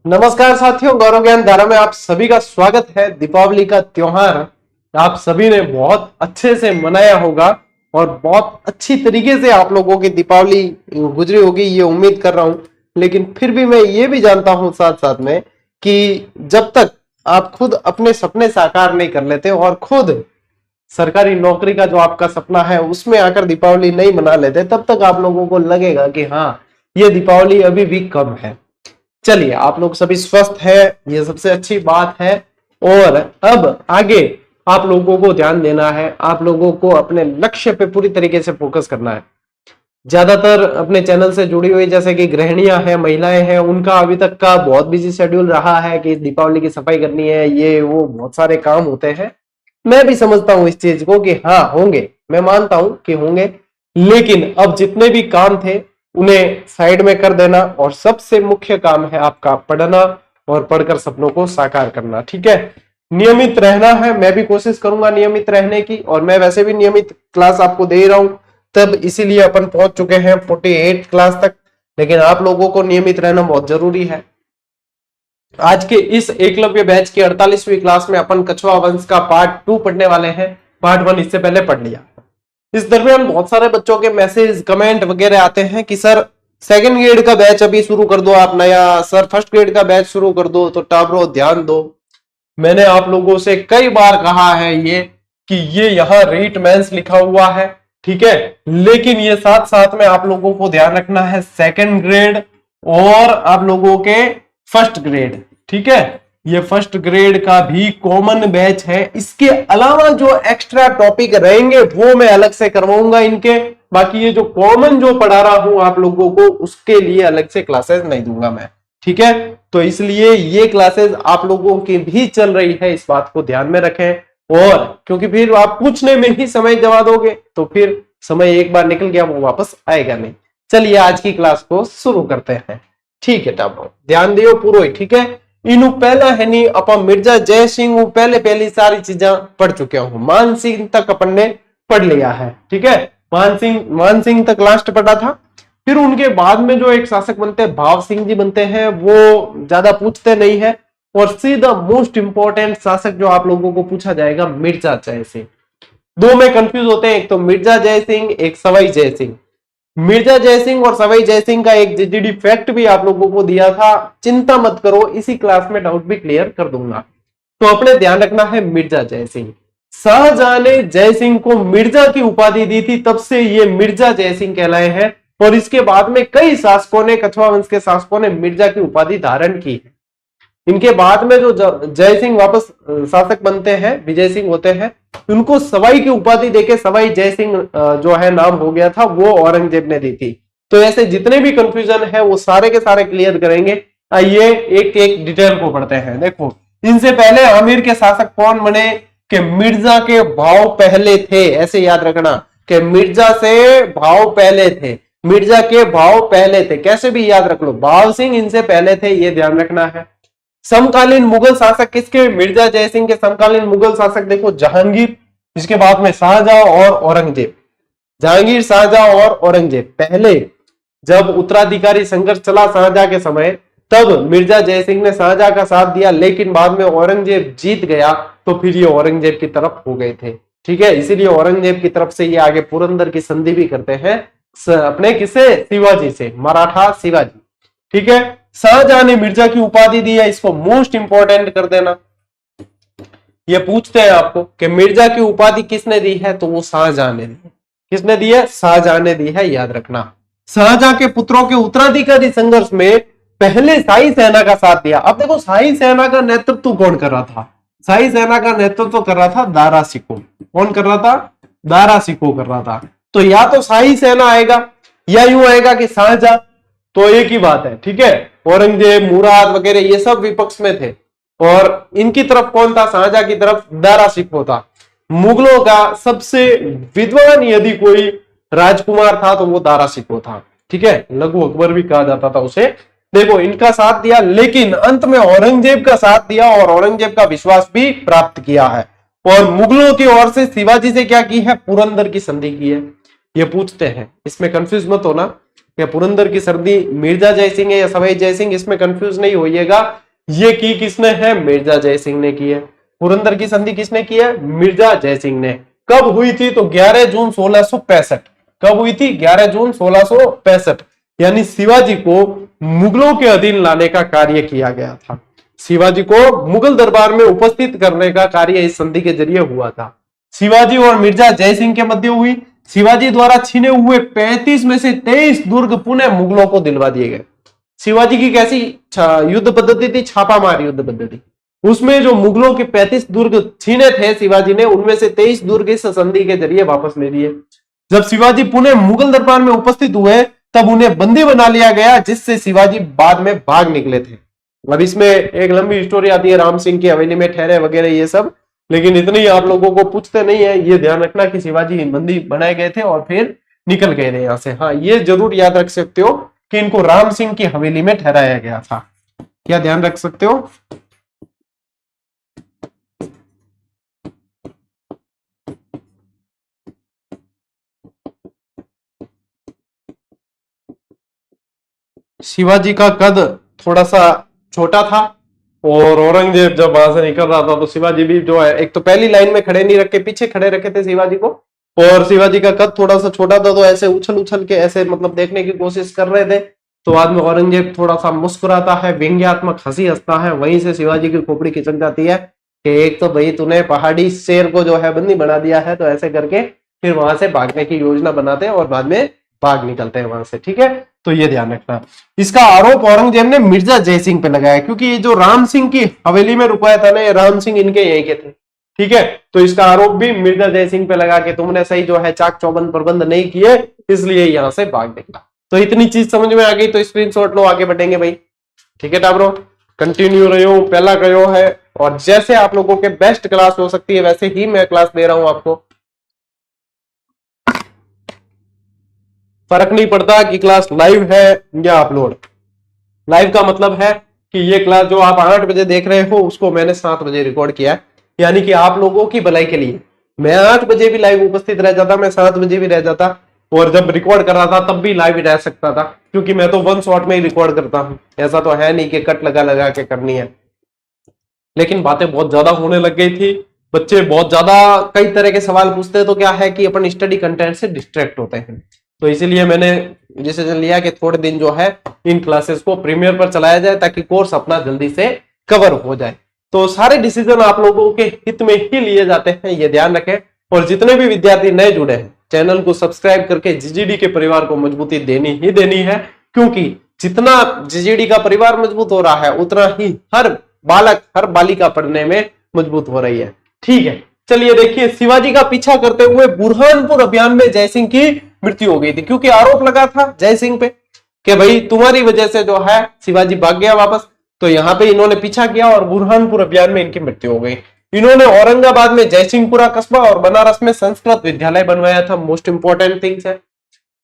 नमस्कार साथियों, गौरव ज्ञान धारा में आप सभी का स्वागत है। दीपावली का त्योहार आप सभी ने बहुत अच्छे से मनाया होगा और बहुत अच्छी तरीके से आप लोगों की दीपावली गुजरी होगी, ये उम्मीद कर रहा हूं। लेकिन फिर भी मैं ये भी जानता हूं साथ साथ में कि जब तक आप खुद अपने सपने साकार नहीं कर लेते और खुद सरकारी नौकरी का जो आपका सपना है उसमें आकर दीपावली नहीं मना लेते, तब तक आप लोगों को लगेगा कि हाँ, ये दीपावली अभी भी कम है। चलिए, आप लोग सभी स्वस्थ है, ये सबसे अच्छी बात है। और अब आगे आप लोगों को ध्यान देना है, आप लोगों को अपने लक्ष्य पे पूरी तरीके से फोकस करना है। ज्यादातर अपने चैनल से जुड़ी हुई जैसे कि गृहिणियां हैं, महिलाएं हैं, उनका अभी तक का बहुत बिजी शेड्यूल रहा है कि दीपावली की सफाई करनी है, ये वो बहुत सारे काम होते हैं। मैं भी समझता हूं इस चीज को कि हाँ होंगे, मैं मानता हूं कि होंगे, लेकिन अब जितने भी काम थे उन्हें साइड में कर देना और सबसे मुख्य काम है आपका पढ़ना और पढ़कर सपनों को साकार करना। ठीक है, नियमित रहना है, मैं भी कोशिश करूंगा नियमित रहने की, और मैं वैसे भी नियमित क्लास आपको दे रहा हूं, तब इसीलिए अपन पहुंच चुके हैं 48 क्लास तक। लेकिन आप लोगों को नियमित रहना बहुत जरूरी है। आज के इस एकलव्य बैच की 48वीं क्लास में अपन कछुआ वंश का पार्ट 2 पढ़ने वाले हैं। पार्ट 1 इससे पहले पढ़ लिया। इस दरमियान बहुत सारे बच्चों के मैसेज कमेंट वगैरह आते हैं कि सर सेकंड ग्रेड का बैच अभी शुरू कर दो आप नया, सर फर्स्ट ग्रेड का बैच शुरू कर दो, तो टाबरो ध्यान दो। मैंने आप लोगों से कई बार कहा है ये कि ये यहाँ रीट मेंस लिखा हुआ है, ठीक है, लेकिन ये साथ साथ में आप लोगों को ध्यान रखना है सेकंड ग्रेड और आप लोगों के फर्स्ट ग्रेड। ठीक है, ये फर्स्ट ग्रेड का भी कॉमन बैच है। इसके अलावा जो एक्स्ट्रा टॉपिक रहेंगे वो मैं अलग से करवाऊंगा इनके। बाकी ये जो कॉमन जो पढ़ा रहा हूं आप लोगों को, उसके लिए अलग से क्लासेस नहीं दूंगा मैं। ठीक है, तो इसलिए ये क्लासेस आप लोगों की भी चल रही है, इस बात को ध्यान में रखें। और क्योंकि फिर आप पूछने में ही समय गवा दोगे तो फिर समय एक बार निकल गया वो वापस आएगा नहीं। चलिए आज की क्लास को शुरू करते हैं। ठीक है, टाबो ध्यान दियो पूरा ही। ठीक है, इनू पहला है नहीं अपन मिर्जा जय सिंह पहले पहली सारी चीजें पढ़ चुके हूं। मान सिंह तक अपन ने पढ़ लिया है। ठीक है, मान सिंह तक लास्ट पढ़ा था। फिर उनके बाद में जो एक शासक बनते हैं भाव सिंह जी बनते हैं, वो ज्यादा पूछते नहीं है। और सीधा मोस्ट इंपॉर्टेंट शासक जो आप लोगों को पूछा जाएगा, मिर्जा जय सिंह। दो में कंफ्यूज होते हैं, एक तो मिर्जा जय सिंह, एक सवाई जय सिंह। मिर्जा जय सिंह और सवाई जय सिंह का एक जीजीडी फैक्ट भी आप लोगों को दिया था, चिंता मत करो, इसी क्लास में डाउट भी क्लियर कर दूंगा। तो अपने ध्यान रखना है मिर्जा जय सिंह। शाहजहां ने जय सिंह को मिर्जा की उपाधि दी थी, तब से ये मिर्जा जय सिंह कहलाए हैं। और इसके बाद में कई शासकों ने, कछवा वंश के शासकों ने मिर्जा की उपाधि धारण की है। इनके बाद में जो जय सिंह वापस शासक बनते हैं, विजय सिंह होते हैं, उनको सवाई की उपाधि देके सवाई जय सिंह जो है नाम हो गया था, वो औरंगजेब ने दी थी। तो ऐसे जितने भी कंफ्यूजन है वो सारे के सारे क्लियर करेंगे। आइए एक एक डिटेल को पढ़ते हैं। देखो, इनसे पहले आमिर के शासक कौन बने? कि मिर्जा के भाव पहले थे, ऐसे याद रखना कि मिर्जा से भाव पहले थे, मिर्जा के भाव पहले थे, कैसे भी याद रख लो, भाव सिंह इनसे पहले थे, ये ध्यान रखना है। समकालीन मुगल शासक किसके? मिर्जा जय सिंह के समकालीन मुगल शासक देखो, जहांगीर, इसके बाद में शाहजहां और औरंगजेब। जहांगीर, शाहजहां और औरंगजेब। पहले जब उत्तराधिकारी संघर्ष चला शाहजहां के समय, तब मिर्जा जय सिंह ने शाहजहां का साथ दिया, लेकिन बाद में औरंगजेब जीत गया तो फिर ये औरंगजेब की तरफ हो गए थे। ठीक है, इसीलिए औरंगजेब की तरफ से ये आगे पुरंदर की संधि भी करते हैं अपने किसे? शिवाजी से, मराठा शिवाजी। ठीक है, शाहजहां ने मिर्जा की उपाधि दी है, इसको मोस्ट इंपॉर्टेंट कर देना। ये पूछते हैं आपको कि मिर्जा की उपाधि किसने दी है, तो वो शाहजहां ने दी। किसने दी है? शाहजहां ने दी है, याद रखना। शाहजहां के पुत्रों के उत्तराधिकारी संघर्ष में पहले शाही सेना का साथ दिया। अब देखो, शाही सेना का नेतृत्व कौन कर रहा था? शाही सेना का नेतृत्व कर रहा था दारा सिकोह। कौन कर रहा था? दारा सिकोह कर रहा था। तो या तो शाही सेना आएगा या यूं आएगा कि शाहजहां, तो एक ही बात है। ठीक है, औरंगजेब, मुराद वगैरह ये सब विपक्ष में थे, और इनकी तरफ कौन था? शाहजहां की तरफ दारा सिकोह था। मुगलों का सबसे विद्वान यदि कोई राजकुमार था तो वो दारा सिकोह था। ठीक है, लघु अकबर भी कहा जाता था उसे। देखो, इनका साथ दिया, लेकिन अंत में औरंगजेब का साथ दिया और औरंगजेब का विश्वास भी प्राप्त किया है। और मुगलों की ओर से शिवाजी से क्या की है? पुरंदर की संधि की है। ये पूछते हैं, इसमें कंफ्यूज मत होना। या पुरंदर की संधि मिर्जा जयसिंह है या सवाई जयसिंह, इसमें कंफ्यूज नहीं होइएगा। ये की किसने है? मिर्जा जयसिंह ने की है। पुरंदर की संधि किसने की है? मिर्जा जयसिंह ने। कब हुई थी? तो 11 जून 1665। कब हुई थी? 11 जून 1665। यानी शिवाजी को मुगलों के अधीन लाने का कार्य किया गया था। शिवाजी को मुगल दरबार में उपस्थित करने का कार्य इस संधि के जरिए हुआ था। शिवाजी और मिर्जा जयसिंह के मध्य हुई। शिवाजी द्वारा छीने हुए 35 में से 23 दुर्ग पुनः मुगलों को दिलवा दिए गए। शिवाजी की कैसी युद्ध पद्धति थी? छापामार युद्ध पद्धति। उसमें जो मुगलों के 35 दुर्ग छीने थे शिवाजी ने, उनमें से 23 दुर्ग इस संधि के जरिए वापस ले लिए। जब शिवाजी पुनः मुगल दरबार में उपस्थित हुए तब उन्हें बंदी बना लिया गया, जिससे शिवाजी बाद में भाग निकले थे। अब इसमें एक लंबी स्टोरी आती है, राम सिंह की हवेली में ठहरे वगैरह ये सब, लेकिन इतनी आप लोगों को पूछते नहीं है। ये ध्यान रखना कि शिवाजी बंदी बनाए गए थे और फिर निकल गए थे यहां से। हाँ, ये जरूर याद रख सकते हो कि इनको राम सिंह की हवेली में ठहराया गया था। क्या ध्यान रख सकते हो? शिवाजी का कद थोड़ा सा छोटा था और औरंगजेब जब वहां से निकल रहा था तो शिवाजी भी जो है, एक तो पहली लाइन में खड़े नहीं रखे, पीछे खड़े रखे थे शिवाजी को, और शिवाजी का कद थोड़ा सा छोटा था तो ऐसे उछल उछल के ऐसे मतलब देखने की कोशिश कर रहे थे। तो बाद में औरंगजेब थोड़ा सा मुस्कुराता है, व्यंग्यात्मक हंसी हंसता है, वहीं से शिवाजी की खोपड़ी खिसक जाती है कि एक तो भाई तूने पहाड़ी शेर को जो है बंदी बना दिया है, तो ऐसे करके फिर वहां से भागने की योजना बनाते हैं और बाद में भाग निकलते हैं वहां से। ठीक है, तो ये ध्यान रखना। इसका आरोप औरंगजेब ने मिर्जा जयसिंह पे लगाया, क्योंकि ये जो राम सिंह की हवेली में रुकवाया था ना, ये राम सिंह इनके यहीं के थे। ठीक है, तो इसका आरोप भी मिर्जा जयसिंह पे लगा के तुमने सही जो है चाक चौबंद प्रबंध नहीं किए, इसलिए यहां से भाग निकला। तो इतनी चीज समझ में आ गई, तो स्क्रीनशॉट लो, आगे बढ़ेंगे भाई। ठीक है टाबरो, कंटिन्यू रहो, पहला कहो है, और जैसे आप लोगों के बेस्ट क्लास हो सकती है वैसे ही मैं क्लास दे रहा हूं आपको। फर्क नहीं पड़ता कि क्लास लाइव है या अपलोड। लाइव का मतलब है कि ये क्लास जो आप 8 बजे देख रहे हो उसको मैंने 7 बजे रिकॉर्ड किया है, यानी कि आप लोगों की भलाई के लिए। मैं 8 बजे भी लाइव उपस्थित रह जाता, मैं 7 बजे भी रह जाता, और जब रिकॉर्ड कर रहा था तब भी लाइव रह सकता था, क्योंकि मैं तो वन शॉट में ही रिकॉर्ड करता हूं। ऐसा तो है नहीं कि कट लगा लगा के करनी है। लेकिन बातें बहुत ज्यादा होने लग गई थी, बच्चे बहुत ज्यादा कई तरह के सवाल पूछते हैं, तो क्या है कि अपन स्टडी कंटेंट से डिस्ट्रैक्ट होते हैं। तो इसीलिए मैंने डिसीजन लिया कि थोड़े दिन जो है इन क्लासेस को प्रीमियर पर चलाया जाए, ताकि कोर्स अपना जल्दी से कवर हो जाए। तो सारे डिसीजन आप लोगों के हित में ही लिए जाते हैं, ये ध्यान रखें। और जितने भी विद्यार्थी नए जुड़े हैं, चैनल को सब्सक्राइब करके जीजीडी के परिवार को मजबूती देनी ही देनी है, क्योंकि जितना जीजीडी का परिवार मजबूत हो रहा है उतना ही हर बालक हर बालिका पढ़ने में मजबूत हो रही है। ठीक है, चलिए देखिए, शिवाजी का पीछा करते हुए बुरहानपुर अभियान में जयसिंह की मृत्यु हो गई थी, क्योंकि आरोप लगा था जयसिंह पे कि भाई तुम्हारी वजह से जो है शिवाजी भाग गया वापस। तो यहाँ पे इन्होंने पीछा किया और बुरहानपुर अभियान में इनकी मृत्यु हो गई। इन्होंने औरंगाबाद में जयसिंहपुरा कस्बा और बनारस में संस्कृत विद्यालय बनवाया था, मोस्ट इंपोर्टेंट थिंग्स है।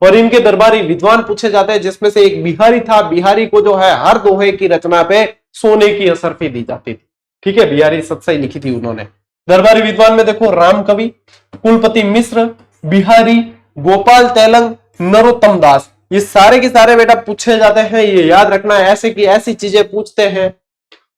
और इनके दरबारी विद्वान पूछे जाते हैं, जिसमें से एक बिहारी था। बिहारी को जो है हर दोहे की रचना पे सोने की असरफी दी जाती थी। ठीक है, बिहारी सत्सई लिखी थी उन्होंने। दरबारी विद्वान में देखो, राम कवि, कुलपति मिश्र, बिहारी, गोपाल तेलंग, नरोत्तम दास, ये सारे के सारे बेटा पूछे जाते हैं। ये याद रखना, ऐसे की ऐसी चीजें पूछते हैं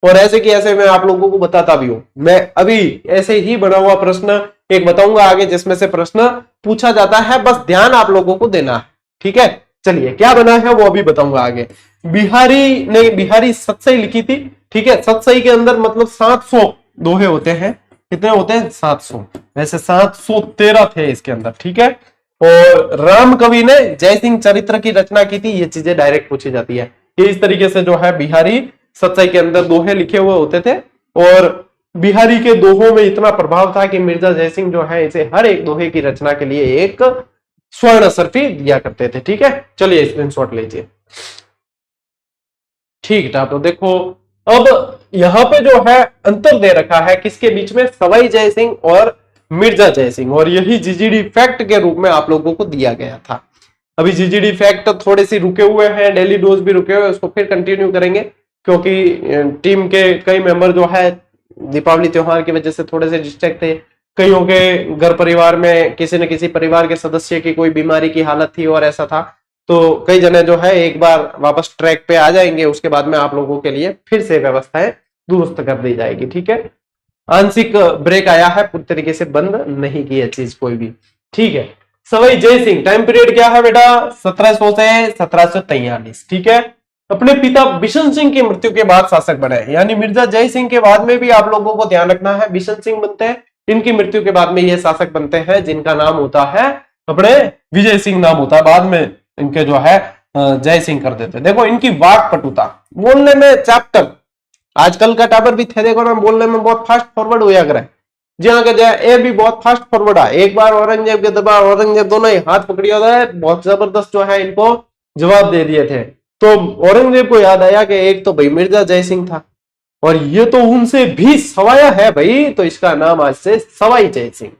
और ऐसे की ऐसे मैं आप लोगों को बताता भी हूं। मैं अभी ऐसे ही बना हुआ प्रश्न एक बताऊंगा आगे, जिसमें से प्रश्न पूछा जाता है, बस ध्यान आप लोगों को देना है। ठीक है, चलिए क्या बना है वो अभी बताऊंगा आगे। बिहारी ने बिहारी सत्सई लिखी थी। ठीक है, सत्सई के अंदर मतलब 700 दोहे होते हैं। कितने होते हैं? 700। वैसे 713 थे इसके अंदर। ठीक है, और राम कवि ने जयसिंह चरित्र की रचना की थी। ये चीजें डायरेक्ट पूछी जाती है। ये इस तरीके से जो है बिहारी सत्सई के अंदर दोहे लिखे हुए होते थे, और बिहारी के दोहों में इतना प्रभाव था कि मिर्जा जयसिंह जो है इसे हर एक दोहे की रचना के लिए एक स्वर्ण असरफी दिया करते थे। ठीक है, चलिए स्क्रीनशॉट लीजिए। ठीक था, तो देखो अब यहां पे जो है अंतर दे रखा है किसके बीच में? सवाई जयसिंह और मिर्जा जयसिंह, और यही जीजीडी फैक्ट के रूप में आप लोगों को दिया गया था। अभी जीजीडी फैक्ट थोड़े से रुके हुए हैं, डेली डोज भी रुके हुए हैं, उसको फिर कंटिन्यू करेंगे, क्योंकि टीम के कई मेंबर जो है दीपावली त्योहार की वजह से थोड़े से डिस्ट्रैक्ट थे। कईयों के घर परिवार में किसी न किसी परिवार के सदस्य की कोई बीमारी की हालत थी और ऐसा था, तो कई जने जो है एक बार वापस ट्रैक पे आ जाएंगे, उसके बाद में आप लोगों के लिए फिर से व्यवस्थाएं दुरुस्त कर दी जाएगी। ठीक है, आंशिक ब्रेक आया है, पूरी तरीके से बंद नहीं की है चीज कोई भी। ठीक है, सवाई जय सिंह टाइम पीरियड क्या है बेटा, 1700 से 1743। ठीक है, अपने पिता बिशन सिंह की मृत्यु के बाद शासक बने, यानी मिर्जा जय सिंह के बाद में भी आप लोगों को ध्यान रखना है बिशन सिंह बनते हैं, इनकी मृत्यु के बाद में ये शासक बनते हैं जिनका नाम होता है अपने विजय सिंह नाम होता है, बाद में इनके जो है जय सिंह कर देते। देखो इनकी वाक पटुता, बोलने में चैप्टर, आजकल का टाबर भी थे देखो ना, बोलने में बहुत फास्ट फॉरवर्ड हुआ करे, जहां के जय ए भी बहुत फास्ट फॉरवर्ड है। एक बार औरंगजेब के दबा, औरंगजेब दोनों ही हाथ पकड़िया है, बहुत जबरदस्त जो है इनको जवाब दे दिए थे। तो औरंगजेब को याद आया कि एक तो भाई मिर्जा जय सिंह था और ये तो उनसे भी सवाया है भाई, तो इसका नाम आज से सवाई जय सिंह।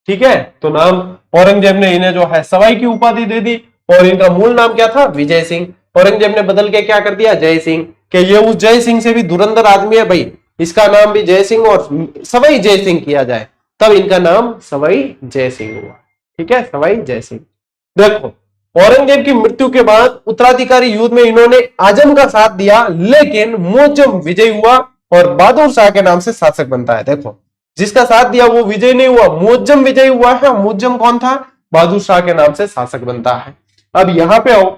ठीक है, तो नाम औरंगजेब ने इन्हें जो है सवाई की उपाधि दे दी और इनका मूल नाम क्या था, विजय सिंह। औरंगजेब ने बदल के क्या कर दिया, जय सिंह, कि ये उस जय सिंह से भी धुरंधर आदमी है भाई, इसका नाम भी जय सिंह और सवाई जय सिंह किया जाए, तब इनका नाम सवाई जय सिंह हुआ। ठीक है, सवाई जय सिंह। देखो औरंगजेब की मृत्यु के बाद उत्तराधिकारी युद्ध में इन्होंने आजम का साथ दिया, लेकिन मोजम विजय हुआ और बहादुर शाह के नाम से शासक बनता है। देखो जिसका साथ दिया वो विजय नहीं हुआ, मोजम विजय हुआ है। मोजम कौन था, बहादुर शाह के नाम से शासक बनता है। अब यहां पे आओ,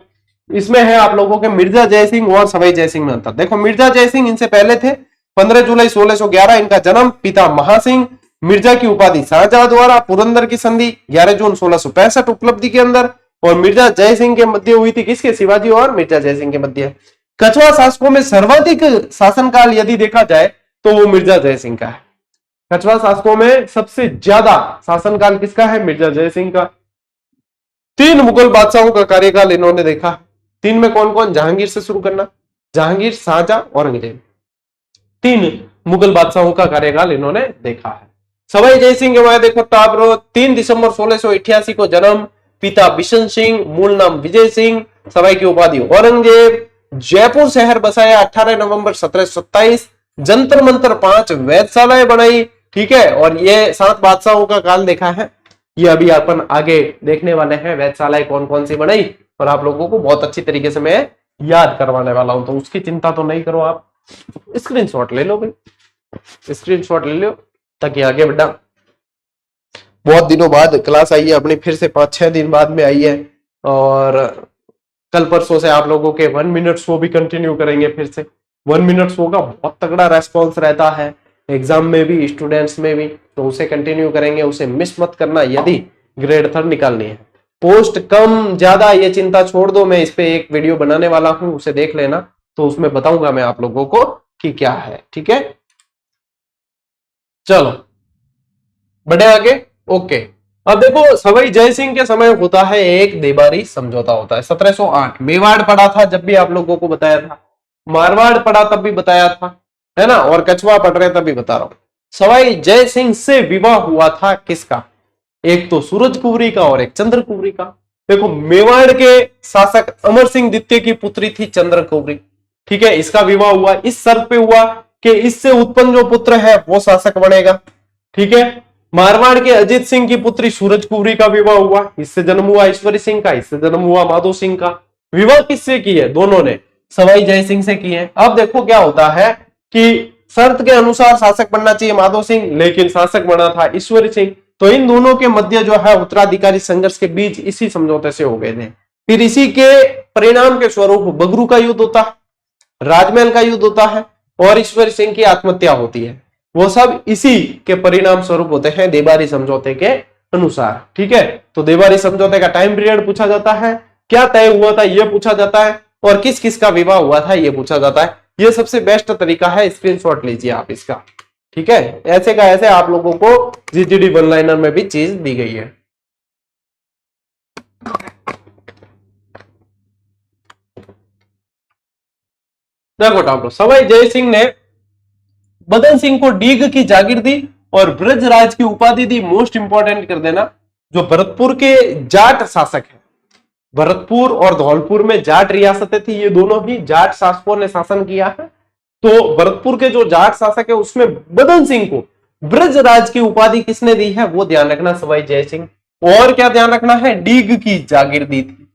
इसमें है आप लोगों के मिर्जा जय सिंह और सवाई जय सिंह में अंतर। देखो मिर्जा जय सिंह इनसे पहले थे, 15 जुलाई 1611 इनका जन्म, पिता महासिंह, मिर्जा की उपाधि शाहजहां द्वारा, पुरंदर की संधि 11 जून 1665 उपलब्धि के अंदर, और मिर्जा जय सिंह के मध्य हुई थी किसके, शिवाजी और मिर्जा जय सिंह के मध्य। कछवा शासकों में सर्वाधिक शासनकाल यदि देखा जाए तो वो मिर्जा जय सिंह का है। कछवा शासकों में सबसे ज्यादा शासनकाल किसका है, मिर्जा जय सिंह का। 3 मुगल बादशाहों का कार्यकाल इन्होंने देखा। 3 में कौन कौन, जहांगीर से शुरू करना, जहांगीर, शाहजहां, औरंगजेब, 3 मुगल बादशाहों का कार्यकाल इन्होंने देखा है। सवाई जय सिंह के बारे देखो तो आप 3 दिसंबर 1688 को जन्म, पिता बिशन सिंह, मूल नाम विजय सिंह, सवाई की उपाधि औरंगजेब, जयपुर शहर बसाया 18 नवंबर 1727, जंतर मंतर 5 वेधशालाएं बनाई। ठीक है, और ये 7 बादशाहों का काल देखा है, ये अभी अपन आगे देखने वाले हैं वेधशालाएं कौन कौन सी बनाई, और आप लोगों को बहुत अच्छी तरीके से मैं याद करवाने वाला हूं, तो उसकी चिंता तो नहीं करो, आप स्क्रीनशॉट ले लो भाई, स्क्रीनशॉट ले लो, ताकि आगे बढ़ा। बहुत दिनों बाद क्लास आई है अपनी, फिर से 5-6 दिन बाद में आई है, और कल परसों से आप लोगों के 1 मिनट शो भी कंटिन्यू करेंगे फिर से। 1 मिनट शो का बहुत तगड़ा रेस्पॉन्स रहता है एग्जाम में भी, स्टूडेंट्स में भी, तो उसे कंटिन्यू करेंगे, उसे मिस मत करना यदि ग्रेड 3 निकालनी है। पोस्ट कम ज्यादा ये चिंता छोड़ दो, मैं इस पे एक वीडियो बनाने वाला हूं, उसे देख लेना, तो उसमें बताऊंगा मैं आप लोगों को कि क्या है। ठीक है, चलो बढ़े आगे। ओके, अब देखो सवाई जय सिंह के समय होता है एक देबारी समझौता होता है 1708। मेवाड़ पड़ा था जब भी आप लोगों को बताया था, मारवाड़ पड़ा तब भी बताया था, है ना, और कछवा पढ़ रहे तब भी बता रहा हूं। सवाई जय सिंह से विवाह हुआ था किसका, एक तो सूरज कुंवरी का और एक चंद्र कुंवरी का। देखो मेवाड़ के शासक अमर सिंह द्वितीय की पुत्री थी चंद्र कुंवरी। ठीक है, इसका विवाह हुआ इस शर्त पे हुआ कि इससे उत्पन्न जो पुत्र है वो शासक बनेगा। ठीक है, मारवाड़ के अजीत सिंह की पुत्री सूरज कुंवरी का विवाह हुआ, इससे जन्म हुआ ईश्वरी सिंह का, इससे जन्म हुआ माधो सिंह का। विवाह किससे किए, दोनों ने सवाई जय सिंह से किए। अब देखो क्या होता है कि शर्त के अनुसार शासक बनना चाहिए माधो सिंह, लेकिन शासक बना था ईश्वरी सिंह, तो इन दोनों के मध्य जो है उत्तराधिकारी संघर्ष के बीच इसी समझौते से हो गए थे। फिर इसी के परिणाम के स्वरूप बगरू का युद्ध होता है, राजमहल का युद्ध होता है, और ईश्वरी सिंह की आत्महत्या होती है। वो सब इसी के परिणाम स्वरूप होते हैं देबारी समझौते के अनुसार। ठीक है, तो देबारी समझौते का टाइम पीरियड पूछा जाता है, क्या तय हुआ था ये पूछा जाता है, और किस किस का विवाह हुआ था ये पूछा जाता है। ये सबसे बेस्ट तरीका है, स्क्रीनशॉट लीजिए आप इसका। ठीक है, ऐसे का ऐसे आप लोगों को जीजीडी वन लाइनर में भी चीज दी गई है। देखो डॉक्टर सवाई जय सिंह ने बदन सिंह को डीग की जागीर दी और ब्रजराज की उपाधि दी। मोस्ट इंपॉर्टेंट कर देना, जो भरतपुर के जाट शासक है, भरतपुर और धौलपुर में जाट रियासतें थी, ये दोनों ही जाट शासकों ने शासन किया है। तो भरतपुर के जो जाट शासक है उसमें बदन सिंह को ब्रजराज की उपाधि किसने दी है, वो ध्यान रखना, सवाई जय सिंह। और क्या ध्यान रखना है, डीग की जागीर दी थी।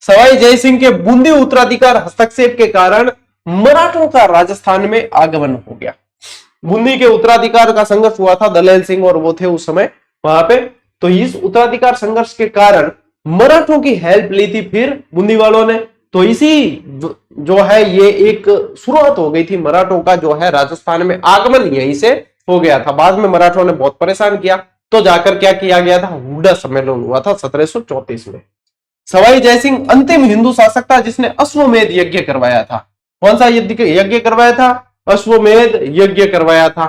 सवाई जयसिंह के बूंदी उत्तराधिकार हस्तक्षेप के कारण मराठों का राजस्थान में आगमन हो गया। बूंदी के उत्तराधिकार का संघर्ष हुआ था, दलेल सिंह और वो थे उस समय वहां पे। तो इस उत्तराधिकार संघर्ष के कारण मराठों की हेल्प ली थी फिर बूंदी वालों ने। तो इसी जो है ये एक शुरुआत हो गई थी मराठों का जो है राजस्थान में आगमन यहीं से हो गया था। बाद में मराठों ने बहुत परेशान किया, तो जाकर क्या किया गया था, हुड्डा सम्मेलन हुआ था 1734 में। सवाई जयसिंह अंतिम हिंदू शासक था जिसने अश्वमेध यज्ञ करवाया था। कौन सा यज्ञ करवाया था? अश्वमेध यज्ञ करवाया था।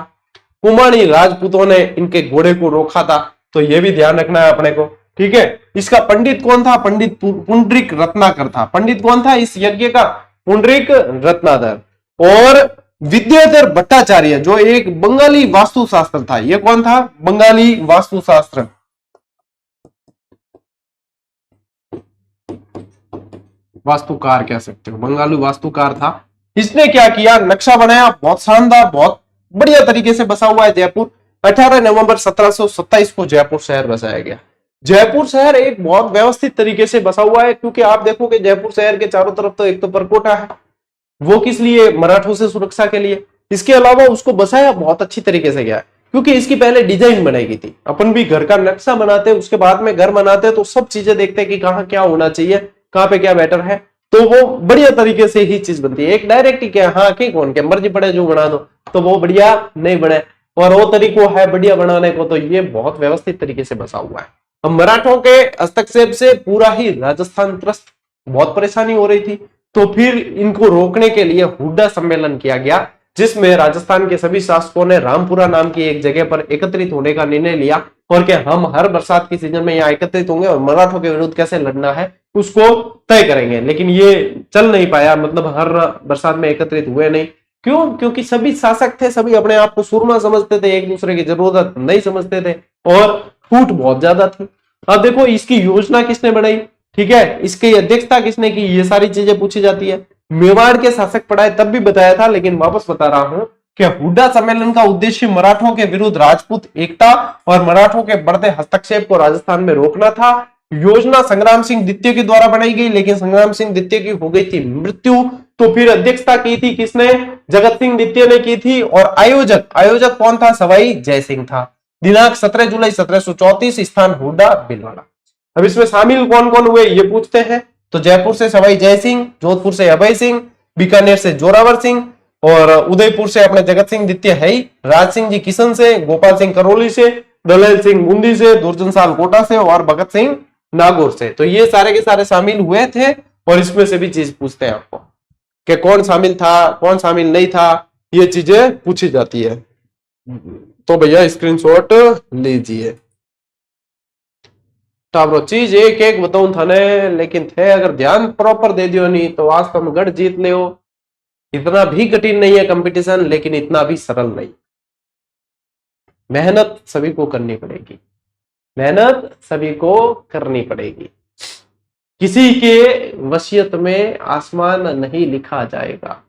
कुमाणी राजपूतों ने इनके घोड़े को रोका था, तो यह भी ध्यान रखना है अपने को, ठीक है। इसका पंडित कौन था? पंडित पुंडरीक रत्नाकर था। पंडित कौन था इस यज्ञ का? पुंडरीक रत्नाकर। और विद्याधर भट्टाचार्य जो एक बंगाली वास्तुशास्त्र था, यह कौन था? बंगाली वास्तुशास्त्र, वास्तुकार कह सकते हो, बंगाली वास्तुकार था। इसने क्या किया, नक्शा बनाया, बहुत शानदार, बहुत बढ़िया तरीके से बसा हुआ है जयपुर। 18 नवंबर 1727 को जयपुर शहर बसाया गया। जयपुर शहर एक बहुत व्यवस्थित तरीके से बसा हुआ है, क्योंकि आप देखोगे जयपुर शहर के चारों तरफ तो एक तो परकोटा है, वो किस लिए? मराठों से सुरक्षा के लिए। इसके अलावा उसको बसाया बहुत अच्छी तरीके से गया, क्योंकि इसकी पहले डिजाइन बनाई गई थी। अपन भी घर का नक्शा बनाते हैं, उसके बाद में घर बनाते हैं, तो सब चीजें देखते हैं कि कहाँ क्या होना चाहिए, कहाँ पे क्या बेटर है, तो वो बढ़िया तरीके से ही चीज बनती है। एक डायरेक्ट ही क्या, हाँ की कौन क्या मर्जी पड़े जो बना दो, तो वो बढ़िया नहीं बने। और वो तरीको है बढ़िया बनाने को, तो ये बहुत व्यवस्थित तरीके से बसा हुआ है। अब मराठों के हस्तक्षेप से पूरा ही राजस्थान त्रस्त, बहुत परेशानी हो रही थी। तो फिर इनको रोकने के लिए हुड्डा सम्मेलन किया गया, जिसमें राजस्थान के सभी शासकों ने रामपुरा नाम की एक जगह पर एकत्रित होने का निर्णय लिया, और कि हम हर बरसात की सीजन में यहाँ एकत्रित होंगे और मराठों के विरुद्ध कैसे लड़ना है उसको तय करेंगे। लेकिन ये चल नहीं पाया, मतलब हर बरसात में एकत्रित हुए नहीं। क्यों? क्योंकि सभी शासक थे, सभी अपने आप को सूरमा समझते थे, एक दूसरे की जरूरत नहीं समझते थे, और फूट बहुत ज्यादा थी। अब देखो इसकी योजना किसने बनाई, ठीक है, इसकी अध्यक्षता किसने की, ये सारी चीजें पूछी जाती है। मेवाड़ के शासक पढ़ाए तब भी बताया था, लेकिन वापस बता रहा हूं कि हुड्डा सम्मेलन का उद्देश्य मराठों के विरुद्ध राजपूत एकता और मराठों के बढ़ते हस्तक्षेप को राजस्थान में रोकना था। योजना संग्राम सिंह द्वितीय के द्वारा बनाई गई, लेकिन संग्राम सिंह द्वितीय की हो गई थी मृत्यु। तो फिर अध्यक्षता की थी किसने? जगत सिंह द्वितीय ने की थी। और आयोजक कौन था? सवाई जयसिंह था। दिनांक 17 जुलाई 1734, स्थान हुड्डा भीलवाड़ा। अब इसमें शामिल कौन कौन हुए ये पूछते हैं। तो जयपुर से सवाई जयसिंह, जोधपुर से अभय सिंह, बीकानेर से जोरावर सिंह, और उदयपुर से अपने जगत सिंह द्वितीय है ही, राज सिंह जी किशन से, गोपाल सिंह करौली से, दलेल सिंह बूंदी से, दुर्जन साल कोटा से, और भगत सिंह नागौर से। तो ये सारे के सारे शामिल हुए थे, और इसमें से भी चीज पूछते हैं आपको कि कौन शामिल था, कौन शामिल नहीं था, ये चीजें पूछी जाती है। तो भैया स्क्रीनशॉट लीजिए। टावरो चीज एक एक बताऊं था ने, लेकिन थे अगर ध्यान प्रॉपर दे दियो नहीं तो आज तुम गढ़ जीत ले हो। इतना भी कठिन नहीं है कंपटीशन, लेकिन इतना भी सरल नहीं। मेहनत सभी को करनी पड़ेगी, मेहनत सभी को करनी पड़ेगी। किसी के वसीयत में आसमान नहीं लिखा जाएगा,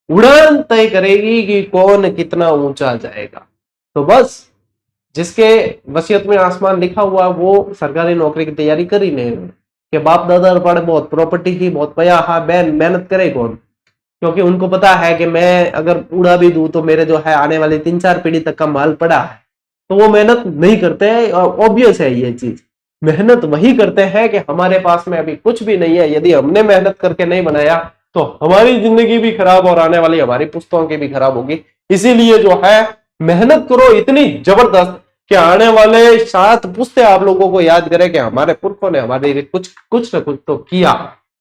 उड़ान तय करेगी कि कौन कितना ऊंचा जाएगा। तो बस जिसके वसीयत में आसमान लिखा हुआ वो सरकारी नौकरी की तैयारी कर ही नहीं कि बाप दादा पढ़े बहुत प्रॉपर्टी की बहुत पया, हाँ मेहनत करे कौन? क्योंकि उनको पता है कि मैं अगर उड़ा भी दूं तो मेरे जो है आने वाली 3-4 पीढ़ी तक का माल पड़ा है, तो वो मेहनत नहीं करते हैं। ऑब्वियस है ये चीज। मेहनत वही करते हैं कि हमारे पास में अभी कुछ भी नहीं है, यदि हमने मेहनत करके नहीं बनाया तो हमारी जिंदगी भी खराब और आने वाली हमारी पुश्तों की भी खराब होगी। इसीलिए जो है मेहनत करो इतनी जबरदस्त कि आने वाले 7 पुश्ते आप लोगों को याद करें कि हमारे पुरखों ने हमारे लिए कुछ न कुछ तो किया।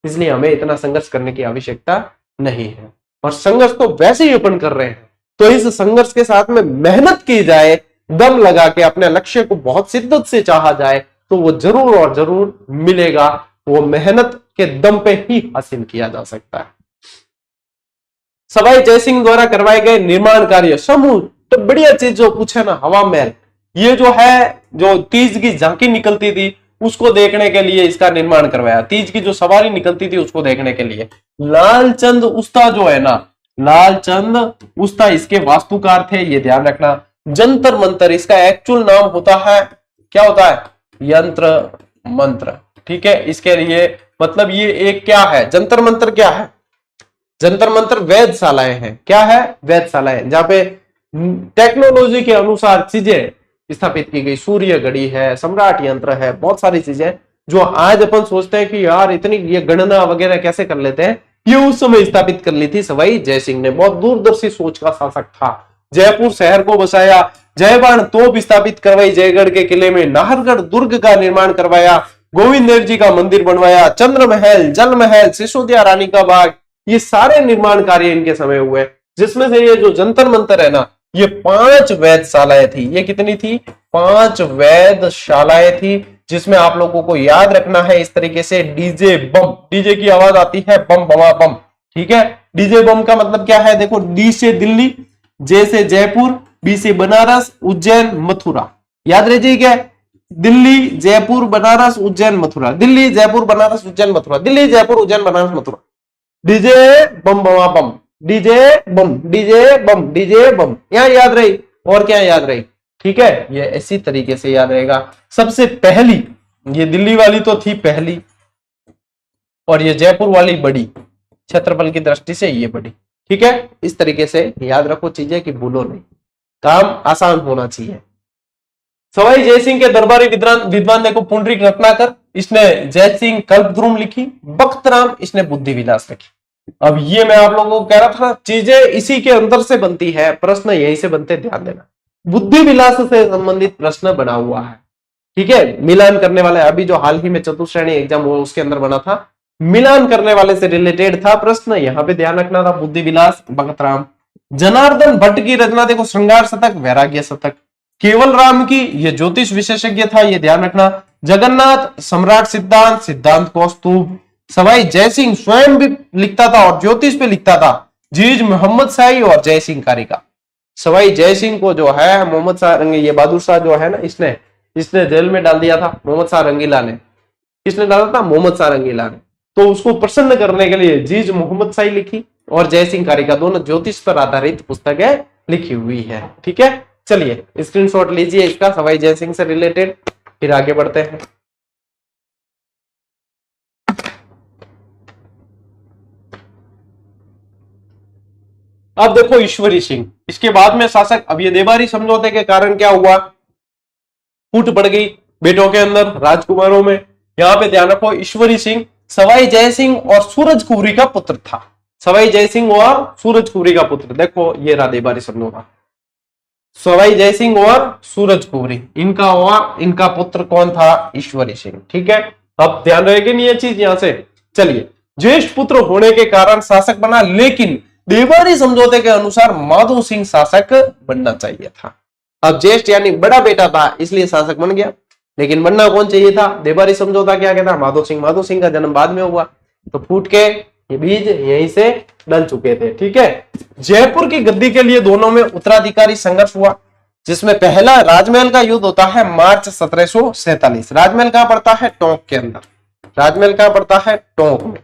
इसलिए हमें इतना संघर्ष करने की आवश्यकता नहीं है, और संघर्ष तो वैसे ही अपन कर रहे हैं। तो इस संघर्ष के साथ में मेहनत की जाए, दम लगा के अपने लक्ष्य को बहुत शिद्दत से चाहा जाए, तो वो जरूर और जरूर मिलेगा। वो मेहनत के दम पे ही हासिल किया जा सकता है। सवाई जयसिंह द्वारा करवाए गए निर्माण कार्य समूह, तो बढ़िया चीज जो पूछे ना, हवा महल, ये जो है जो तीज की झांकी निकलती थी उसको देखने के लिए इसका निर्माण करवाया। तीज की जो सवारी निकलती थी उसको देखने के लिए। लालचंद उस्ता जो है ना, लालचंद उस्ता इसके वास्तुकार थे, ये ध्यान रखना। जंतर मंतर इसका एक्चुअल नाम होता है, क्या होता है? यंत्र मंत्र। ठीक है। इसके लिए मतलब ये एक क्या है, जंतर मंतर क्या है, जंतर मंतर वेधशालाएं हैं। क्या है, वेधशालाएं, जहां पे टेक्नोलॉजी के अनुसार चीजें स्थापित की गई। सूर्य घड़ी है, सम्राट यंत्र है, बहुत सारी चीजें जो आज अपन सोचते हैं कि यार इतनी ये गणना वगैरह कैसे कर लेते हैं, ये उस समय स्थापित कर ली थी सवाई जयसिंह ने। बहुत दूरदर्शी सोच का शासक था। जयपुर शहर को बसाया, जयबाण तोप स्थापित करवाई जयगढ़ के किले में, नाहरगढ़ दुर्ग का निर्माण करवाया, गोविंद देव जी का मंदिर बनवाया, चंद्र महल, जल महल, सिसोदिया रानी का बाग, ये सारे निर्माण कार्य इनके समय हुए। जिसमें से ये जो जंतर मंतर है ना, ये 5 वेधशालाएं थी। ये कितनी थी, 5 वेधशालाएं थी, जिसमें आप लोगों को याद रखना है इस तरीके से, डीजे बम, डीजे की आवाज आती है, बम बमा बम, ठीक है। डीजे बम का मतलब क्या है, देखो, डी से दिल्ली, जे से जयपुर, बी से बनारस, उज्जैन, मथुरा, याद रहिए क्या, दिल्ली जयपुर बनारस उज्जैन मथुरा, दिल्ली जयपुर बनारस उज्जैन मथुरा, दिल्ली जयपुर उज्जैन बनारस मथुरा, डीजे बम बमा बम, डीजे बम, डीजे बम, डीजे बम, यहां याद रही। और क्या याद रही, ठीक है, ये इसी तरीके से याद रहेगा। सबसे पहली ये दिल्ली वाली तो थी पहली, और ये जयपुर वाली बड़ी, क्षेत्रफल की दृष्टि से ये बड़ी, ठीक है। इस तरीके से याद रखो चीजें कि भूलो नहीं, काम आसान होना चाहिए। सवाई जयसिंह के दरबारी विद्वान देखो, पुंडरीक रत्नाकर, इसने जयसिंह कल्पद्रुम लिखी, बख्तराम इसने बुद्धि विलास लिखी। अब ये मैं आप लोगों को कह रहा था, चीजें इसी के अंदर से बनती है, प्रश्न यहीं से बनते, ध्यान देना। बुद्धि विलास से संबंधित प्रश्न बना हुआ है, ठीक है। मिलान करने वाले, अभी जो हाल ही में चतुश्रेणी एग्जाम हुआ उसके अंदर बना था, मिलान करने वाले से रिलेटेड था प्रश्न, यहां पे ध्यान रखना था। बुद्धि विलास, भगतराम। जनार्दन भट्ट की रचना देखो, श्रृंगार शतक, वैराग्य शतक। केवल राम की, ये ज्योतिष विशेषज्ञ था, ये ध्यान रखना। जगन्नाथ, सम्राट सिद्धांत, सिद्धांत कौस्तुभ। सवाई जयसिंह स्वयं भी लिखता था और ज्योतिष पे लिखता था, जीज मोहम्मद शाही और जयसिंह कारिका। सवाई जयसिंह को जो है मोहम्मद शाह, ये बहादुर शाह जो है ना, इसने जेल में डाल दिया था, मोहम्मद शाह रंगीला ने। किसने डाला था, मोहम्मद शाह रंगीला ने। तो उसको प्रसन्न करने के लिए जीज मोहम्मद शाही लिखी और जयसिंह कारिका, दोनों ज्योतिष पर आधारित पुस्तकें लिखी हुई है, ठीक है। चलिए स्क्रीनशॉट लीजिए इसका, सवाई जयसिंह से रिलेटेड, फिर आगे बढ़ते हैं। अब देखो ईश्वरी सिंह, इसके बाद में शासक। अब ये देवारी समझौते के कारण क्या हुआ, फूट पड़ गई बेटों के अंदर, राजकुमारों में। यहां पे ध्यान रखो, ईश्वरी सिंह सवाई जयसिंह और सूरज कुंवरी का पुत्र था। सवाई जयसिंह और सूरज कुंवरी का पुत्र, देखो ये रहा देवारी समझौता। सवाई जयसिंह और सूरज कुंवरी, इनका और इनका पुत्र कौन था, ईश्वरी सिंह, ठीक है। अब ध्यान रहेगी नहीं ये चीज यहां से। चलिए, ज्येष्ठ पुत्र होने के कारण शासक बना, लेकिन देवारी समझौते के अनुसार माधो सिंह शासक बनना चाहिए था। अब ज्येष्ठ यानी बड़ा बेटा था, इसलिए शासक बन गया, लेकिन बनना कौन चाहिए था। देवारी समझौता क्या कहता, माधो सिंह। माधो सिंह का जन्म बाद में हुआ, तो फूट के ये बीज यहीं से डल चुके थे, ठीक है। जयपुर की गद्दी के लिए दोनों में उत्तराधिकारी संघर्ष हुआ, जिसमें पहला राजमहल का युद्ध होता है मार्च 1747। राजमहल कहां पड़ता है, टोंक के अंदर। राजमहल कहां पड़ता है, टोंक में।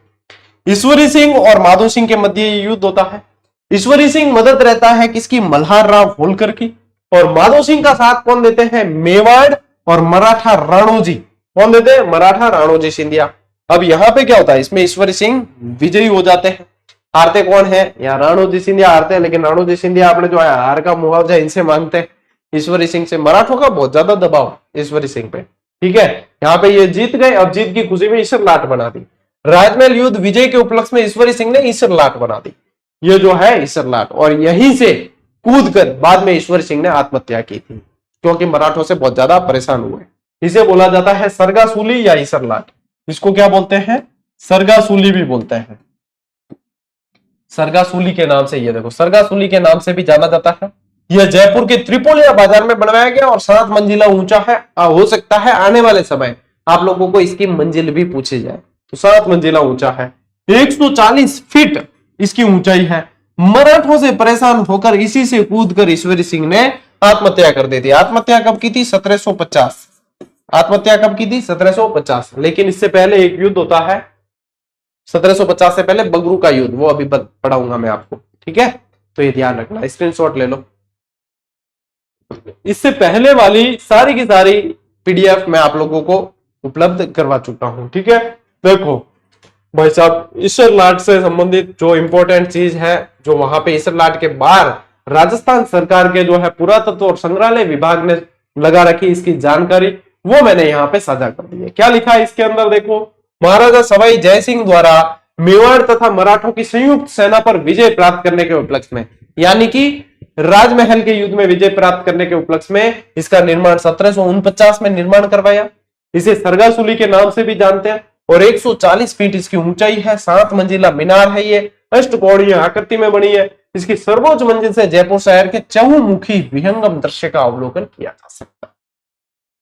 ईश्वरी सिंह और माधो सिंह के मध्य ये युद्ध होता है। ईश्वरी सिंह मदद रहता है किसकी, मल्हार राव होलकर की। और माधो सिंह का साथ कौन देते हैं, मेवाड़ और मराठा राणोजी। कौन देते हैं, मराठा राणोजी सिंधिया। अब यहां पे क्या होता है, इसमें ईश्वरी सिंह विजयी हो जाते हैं। हारते कौन है, यहाँ राणोजी सिंधिया हारते हैं, लेकिन राणोजी सिंधिया आपने जो है हार का मुआवजा इनसे मांगते हैं, ईश्वरी सिंह से। मराठों का बहुत ज्यादा दबाव ईश्वरी सिंह पे, ठीक है। यहाँ पे ये जीत गए, अब जीत की खुशी में ईश्वर लाट बना दी। राजमहल युद्ध विजय के उपलक्ष्य में ईश्वरी सिंह ने ईश्वर लाट बना दी, ये जो है ईश्वर लाट। और यहीं से कूद कर बाद में ईश्वरी सिंह ने आत्महत्या की थी, क्योंकि मराठों से बहुत ज्यादा परेशान हुए। इसे बोला जाता है सरगासूली या ईश्वर लाट। इसको क्या बोलते हैं, सरगासूली भी बोलते हैं। सरगासूली के नाम से, ये देखो सरगासूली के नाम से भी जाना जाता है। यह जयपुर के त्रिपोलिया बाजार में बनवाया गया और 7 मंजिला ऊंचा है। हो सकता है आने वाले समय आप लोगों को इसकी मंजिल भी पूछी जाए, तो 7 मंजिला ऊंचा है। 140 फीट इसकी ऊंचाई है। मराठों से परेशान होकर इसी से कूदकर ईश्वरी सिंह ने आत्महत्या कर दी थी। आत्महत्या कब की थी, 1750। आत्महत्या कब की थी, 1750। लेकिन इससे पहले एक युद्ध होता है 1750 से पहले, बगरू का युद्ध, वो अभी पढ़ाऊंगा मैं आपको, ठीक है। तो ये ध्यान रखना, स्क्रीनशॉट ले लो। इससे पहले वाली सारी की सारी पीडीएफ मैं आप लोगों को उपलब्ध करवा चुका हूं। ठीक है, देखो भाई साहब, ईसरलाट से संबंधित जो इंपॉर्टेंट चीज है, जो वहां पे ईसरलाट के बाहर राजस्थान सरकार के जो है पुरातत्व और संग्रहालय विभाग ने लगा रखी इसकी जानकारी, वो मैंने यहाँ पे साझा कर दी है। क्या लिखा है इसके अंदर देखो, महाराजा सवाई जय सिंह द्वारा मेवाड़ तथा मराठों की संयुक्त सेना पर विजय प्राप्त करने के उपलक्ष्य में, यानी कि राजमहल के युद्ध में विजय प्राप्त करने के उपलक्ष्य में इसका निर्माण 1749 में निर्माण करवाया। इसे सरगासुली के नाम से भी जानते हैं और 140 फीट इसकी ऊंचाई है, 7 मंजिला मीनार है, ये अष्टकोणीय आकृति में बनी है। इसकी सर्वोच्च मंजिल से जयपुर शहर के चहुमुखी विहंगम दृश्य का अवलोकन किया जा सकता है।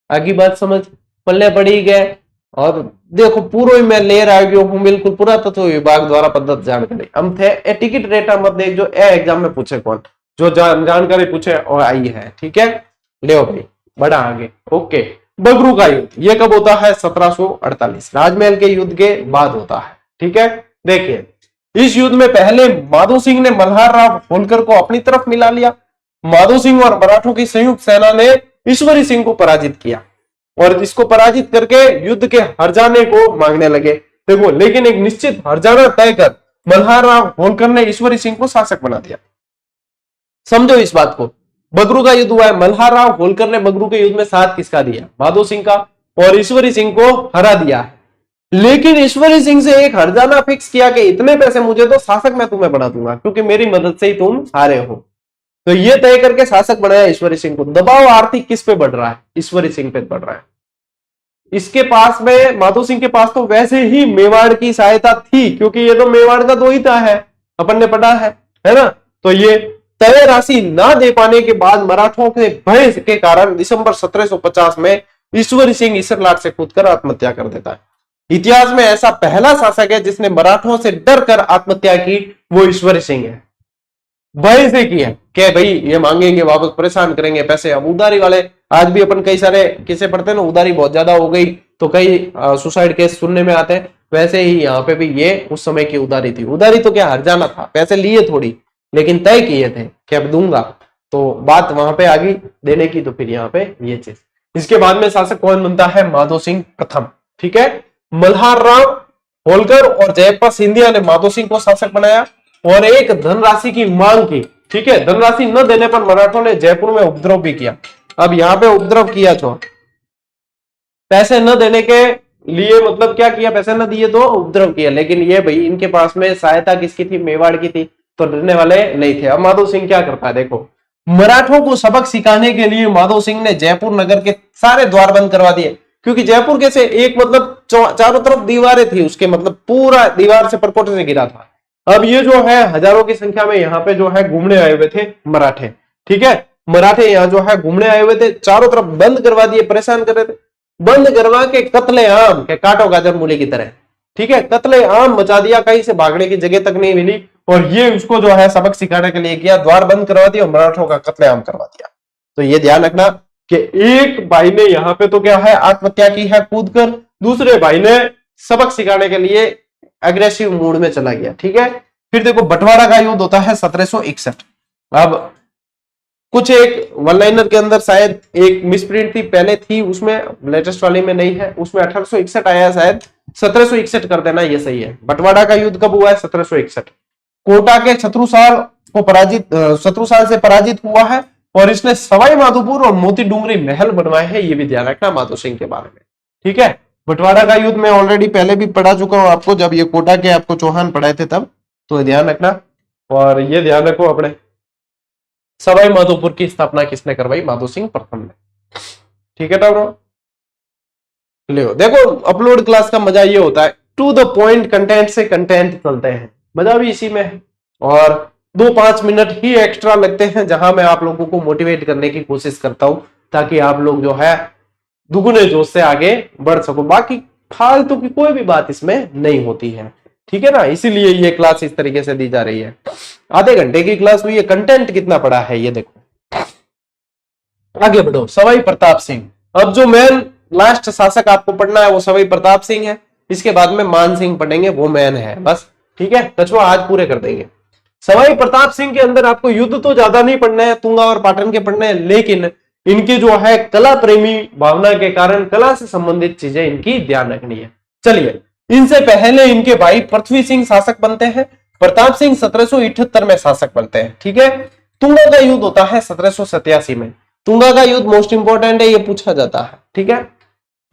आगे बात समझ पल्ले पड़ी गए। और देखो पूरा मैं ले रहा हूं बिल्कुल पुरातत्व विभाग द्वारा प्रदत्त जानकारी। हम थे ए टिकट रेटा मत देख, जो ए एग्जाम में पूछे कौन, जो जानकारी पूछे और आई है। ठीक है, ले भाई बड़ा आगे। ओके, बगरू का युद्ध ये कब होता है? 1748, राजमहल के युद्ध के बाद होता है। ठीक है, देखिए इस युद्ध में पहले माधो सिंह ने मल्हार राव होलकर को अपनी तरफ मिला लिया। माधो सिंह और मराठों की संयुक्त सेना ने ईश्वरी सिंह को पराजित किया और इसको पराजित करके युद्ध के हर्जाने को मांगने लगे। देखो, लेकिन एक निश्चित हर्जाना तय कर मल्हार राव होलकर ने ईश्वरी सिंह को शासक बना दिया। समझो इस बात को, बगरू का युद्ध हुआ है, मल्हार राव होलकर ने बगरू के युद्ध में साथ किसका दिया? माधो सिंह का, और ईश्वरी सिंह को हरा दिया है। लेकिन ईश्वरी सिंह से एक हर्जाना फिक्स किया कि इतने पैसे मुझे तो शासक मैं तुम्हें बना दूंगा, क्योंकि मेरी मदद से ही तुम हारे हो। तो ये तय करके शासक बनाया ईश्वरी सिंह को। दबाव आर्थिक किस पे बढ़ रहा है? ईश्वरी सिंह पे बढ़ रहा है। इसके पास में, माधो सिंह के पास तो वैसे ही मेवाड़ की सहायता थी, क्योंकि ये तो मेवाड़ का द्वैता है, अपन ने पढ़ा है ना। तो ये तय राशि ना दे पाने के बाद मराठों के भय के कारण दिसंबर 1750 में ईश्वरी सिंह ईसरलाट से कूदकर आत्महत्या कर देता है। इतिहास में ऐसा पहला शासक है जिसने मराठों से डर कर आत्महत्या की, वो ईश्वरी सिंह है। भय से किया कि भाई ये मांगेंगे वापस, परेशान करेंगे पैसे। अब उधारी वाले आज भी अपन कई सारे किसे पढ़ते हैं ना, उधारी बहुत ज्यादा हो गई तो कई सुसाइड केस सुनने में आते हैं। वैसे ही यहाँ पे भी ये उस समय की उधारी थी। उधारी तो क्या हर्जाना था, पैसे लिए थोड़ी, लेकिन तय किए थे कि अब दूंगा, तो बात वहां पे आ गई देने की। तो फिर यहाँ पे ये चीज। इसके बाद में शासक कौन बनता है? माधो सिंह प्रथम। ठीक है, मल्हार राव होलकर और जयप्पा सिंधिया ने माधो सिंह को शासक बनाया और एक धनराशि की मांग की। ठीक है, धनराशि न देने पर मराठों ने जयपुर में उपद्रव भी किया। अब यहाँ पे उपद्रव किया तो पैसे न देने के लिए, मतलब क्या किया? पैसे न दिए तो उपद्रव किया। लेकिन ये भाई इनके पास में सहायता किसकी थी? मेवाड़ की थी, तो डरने वाले नहीं थे। अब माधो सिंह क्या करता है देखो, मराठों को सबक सिखाने के लिए माधो सिंह ने जयपुर नगर के सारे द्वार बंद करवा दिए, क्योंकि जयपुर कैसे एक मतलब चारों तरफ दीवारें थी उसके, मतलब पूरा दीवार से परकोटे से गिरा था। अब ये जो है हजारों की संख्या में यहाँ पे जो है घूमने आए हुए थे मराठे। ठीक है, मराठे यहाँ जो है घूमने आए हुए थे, चारों तरफ बंद करवा दिए, परेशान कर रहे थे। बंद करवा के कत्ले आम के काटो गाजर मूली की तरह, ठीक है, कत्ले आम मचा दिया, कहीं से भागने की जगह तक नहीं मिली। और ये उसको जो है सबक सिखाने के लिए किया, द्वार बंद करवा दिया और मराठों का कत्ले आम करवा दिया। तो ये ध्यान रखना कि एक भाई ने यहाँ पे तो क्या है आत्महत्या की है कूद कर, दूसरे भाई ने सबक सिखाने के लिए एग्रेसिव मूड में चला गया। ठीक है, फिर देखो बंटवारा का युद्ध होता है 1761। अब कुछ एक वन लाइनर के अंदर शायद एक मिसप्रिंट थी, पहले थी उसमें, लेटेस्ट वाली में नहीं है, उसमें 1861 आया, शायद 1761 कर देना, ये सही है। बंटवारा का युद्ध कब हुआ है? 1761। कोटा के शत्रुसाल से पराजित हुआ है और इसने सवाई माधोपुर और मोती डूंगरी महल बनवाए हैं, ये भी ध्यान रखना माधो सिंह के बारे में। ठीक है, बंटवारा का युद्ध मैं ऑलरेडी पहले भी पढ़ा चुका हूं आपको, जब ये कोटा के आपको चौहान पढ़ाए थे तब, तो ध्यान रखना। और ये ध्यान रखो अपने, सवाई माधोपुर की स्थापना किसने करवाई? माधो सिंह प्रथम ने। ठीक है टाउन, देखो अपलोड क्लास का मजा ये होता है, टू द पॉइंट, कंटेंट से कंटेंट चलते हैं, मजा भी इसी में है। और 2-5 मिनट ही एक्स्ट्रा लगते हैं जहां मैं आप लोगों को मोटिवेट करने की कोशिश करता हूं, ताकि आप लोग जो है दुगुने जोश से आगे बढ़ सको। बाकी फालतू की कोई भी बात इसमें नहीं होती है, ठीक है ना, इसीलिए ये क्लास इस तरीके से दी जा रही है। आधे घंटे की क्लास हुई है, कंटेंट कितना पड़ा है ये देखो। आगे बढ़ो, सवाई प्रताप सिंह। अब जो मेन लास्ट शासक आपको पढ़ना है वो सवाई प्रताप सिंह है, इसके बाद में मान सिंह पढ़ेंगे, वो मेन है बस। ठीक है, कछुआ आज पूरे कर देंगे। सवाई प्रताप सिंह के अंदर आपको युद्ध तो ज्यादा नहीं पढ़ना है, तुंगा और पाटन के पढ़ने हैं, लेकिन इनके जो है कला प्रेमी भावना के कारण कला से संबंधित चीजें इनकी ध्यान रखनी है। चलिए, इनसे पहले इनके भाई पृथ्वी सिंह शासक बनते हैं, प्रताप सिंह 1778 में शासक बनते हैं। ठीक है, तुंगा का युद्ध होता है 1787 में। तुंगा का युद्ध मोस्ट इंपोर्टेंट है, ये पूछा जाता है। ठीक है,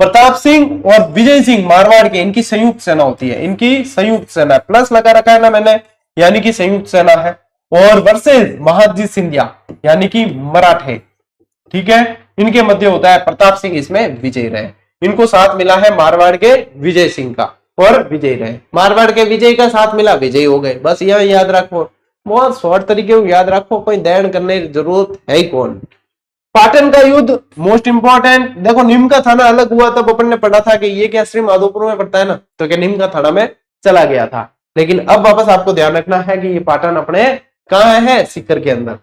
प्रताप सिंह और विजय सिंह मारवाड़ के, इनकी संयुक्त सेना होती है, इनकी संयुक्त सेना, प्लस लगा रखा है ना मैंने, यानी कि संयुक्त सेना है। और वर्सेस महादजी सिंधिया यानी कि मराठे। ठीक है, इनके मध्य होता है, प्रताप सिंह इसमें विजयी रहे। इनको साथ मिला है मारवाड़ के विजय सिंह का और विजयी रहे। मारवाड़ के विजय का साथ मिला, विजयी हो गए। बस यह याद रखो, बहुत शॉर्ट तरीके को याद रखो, कोई दैण करने की जरूरत है ही कौन। पाटन का युद्ध मोस्ट इंपॉर्टेंट। देखो, नीम का थाना अलग हुआ तब अपन ने पढ़ा था कि ये क्या श्री माधोपुर में पड़ता है ना, तो क्या नीम का थाना में चला गया था। लेकिन अब वापस आपको ध्यान रखना है कि ये पाटन अपने कहां है, सीकर के अंदर।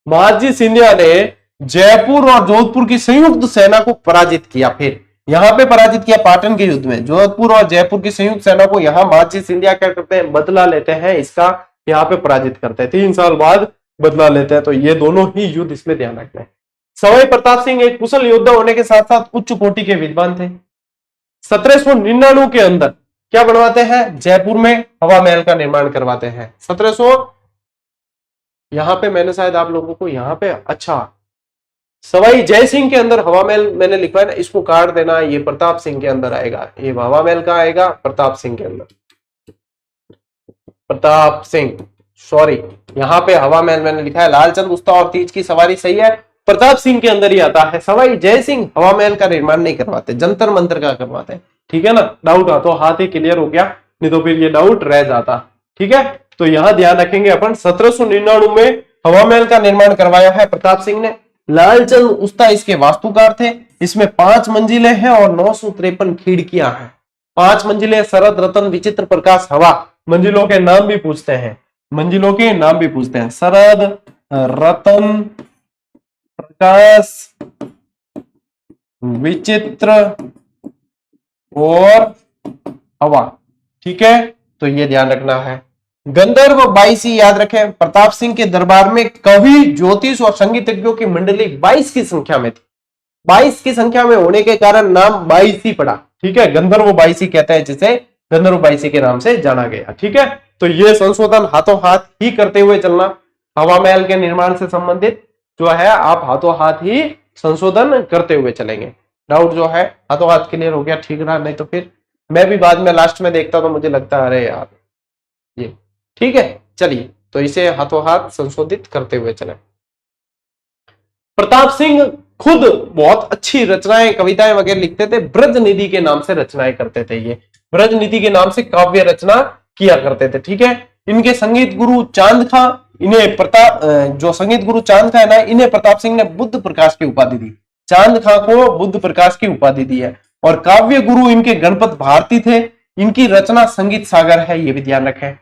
महादजी सिंधिया ने जयपुर और जोधपुर की संयुक्त सेना को पराजित किया। फिर यहां पे पराजित किया पाटन के युद्ध में। जोधपुर और जयपुर की संयुक्त सेना को यहां महादजी सिंधिया क्या करते हैं, बदला लेते हैं, इसका यहाँ पे पराजित करते हैं। 3 साल बाद बदला लेते हैं। तो ये दोनों ही युद्ध इसमें ध्यान रखना है। सवाई प्रताप सिंह एक कुशल योद्धा होने के साथ साथ उच्च कोटि के विद्वान थे। 1799 के अंदर क्या बनवाते हैं, जयपुर में हवा महल का निर्माण करवाते हैं। 1700, यहां पे मैंने शायद आप लोगों को यहां पे, अच्छा, सवाई जय सिंह के अंदर हवा महल मैंने लिखा है ना, इसको काट देना, ये प्रताप सिंह के अंदर आएगा, ये हवा महल का आएगा प्रताप सिंह के अंदर। प्रताप सिंह, सॉरी, यहां पे हवा महल मैंने लिखा है। लालचंद उस्ता और तीज की सवारी सही है, प्रताप सिंह के अंदर ही आता है। सवाई जय सिंह हवा महल का निर्माण नहीं करवाते, जंतर मंतर का करवाते हैं। ठीक है ना, डाउट आ तो हाथ ही क्लियर हो गया, नहीं तो फिर ये डाउट रह जाता। ठीक है, तो यहां ध्यान रखेंगे अपन, 1799 में हवा महल का निर्माण करवाया है प्रताप सिंह ने। लालचंद उस्ता इसके वास्तुकार थे। इसमें 5 मंजिलें हैं और 953 खिड़कियां हैं। 5 मंजिलें, शरद, रतन, विचित्र, प्रकाश, हवा। मंजिलों के नाम भी पूछते हैं, मंजिलों के नाम भी पूछते हैं, शरद, रतन, प्रकाश, विचित्र और हवा। ठीक है, तो ये ध्यान रखना है। गंधर्व 22 याद रखें। प्रताप सिंह के दरबार में कवि, ज्योतिष और संगीतज्ञों की मंडली 22 की संख्या में थी। 22 की संख्या में होने के कारण नाम 22 ही पड़ा। ठीक है, गंधर्व 22 कहते हैं, जिसे गंधर्व 22 के नाम से जाना गया। ठीक है, तो ये संशोधन हाथों हाथ ही करते हुए चलना। हवा महल के निर्माण से संबंधित जो है आप हाथों हाथ ही संशोधन करते हुए चलेंगे। डाउट जो है हाथों हाथ क्लियर हो गया, ठीक रहा, नहीं तो फिर मैं भी बाद में लास्ट में देखता तो मुझे लगता है अरे यार ये। ठीक है, चलिए, तो इसे हाथों हाथ संशोधित करते हुए चले। प्रताप सिंह खुद बहुत अच्छी रचनाएं, कविताएं वगैरह लिखते थे। ब्रज निधि के नाम से रचनाएं करते थे। ये ब्रज निधि के नाम से काव्य रचना किया करते थे। ठीक है, इनके संगीत गुरु चांद खां, इन्हें प्रताप, जो संगीत गुरु चांद खां है ना, इन्हें प्रताप सिंह ने बुद्ध प्रकाश की उपाधि दी। चांद खां को बुद्ध प्रकाश की उपाधि दी है। और काव्य गुरु इनके गणपत भारती थे। इनकी रचना संगीत सागर है, ये भी ध्यान रखें।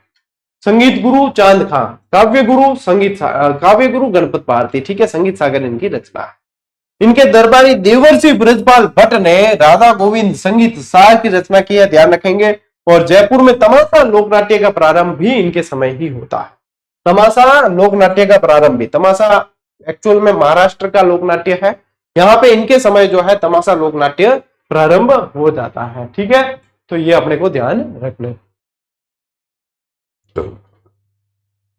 संगीत गुरु चांद खां, काव्य गुरु गणपत भारती। ठीक है, संगीत सागर इनकी रचना है। इनके दरबारी देवर्षि ब्रजपाल भट्ट ने राधा गोविंद संगीत सार की रचना की है, ध्यान रखेंगे। और जयपुर में तमाशा लोकनाट्य का प्रारंभ भी इनके समय ही होता है। तमाशा लोकनाट्य का प्रारंभ भी, तमाशा एक्चुअल में महाराष्ट्र का लोकनाट्य है, यहाँ पे इनके समय जो है तमाशा लोकनाट्य प्रारंभ हो जाता है। ठीक है, तो ये अपने को ध्यान रखना।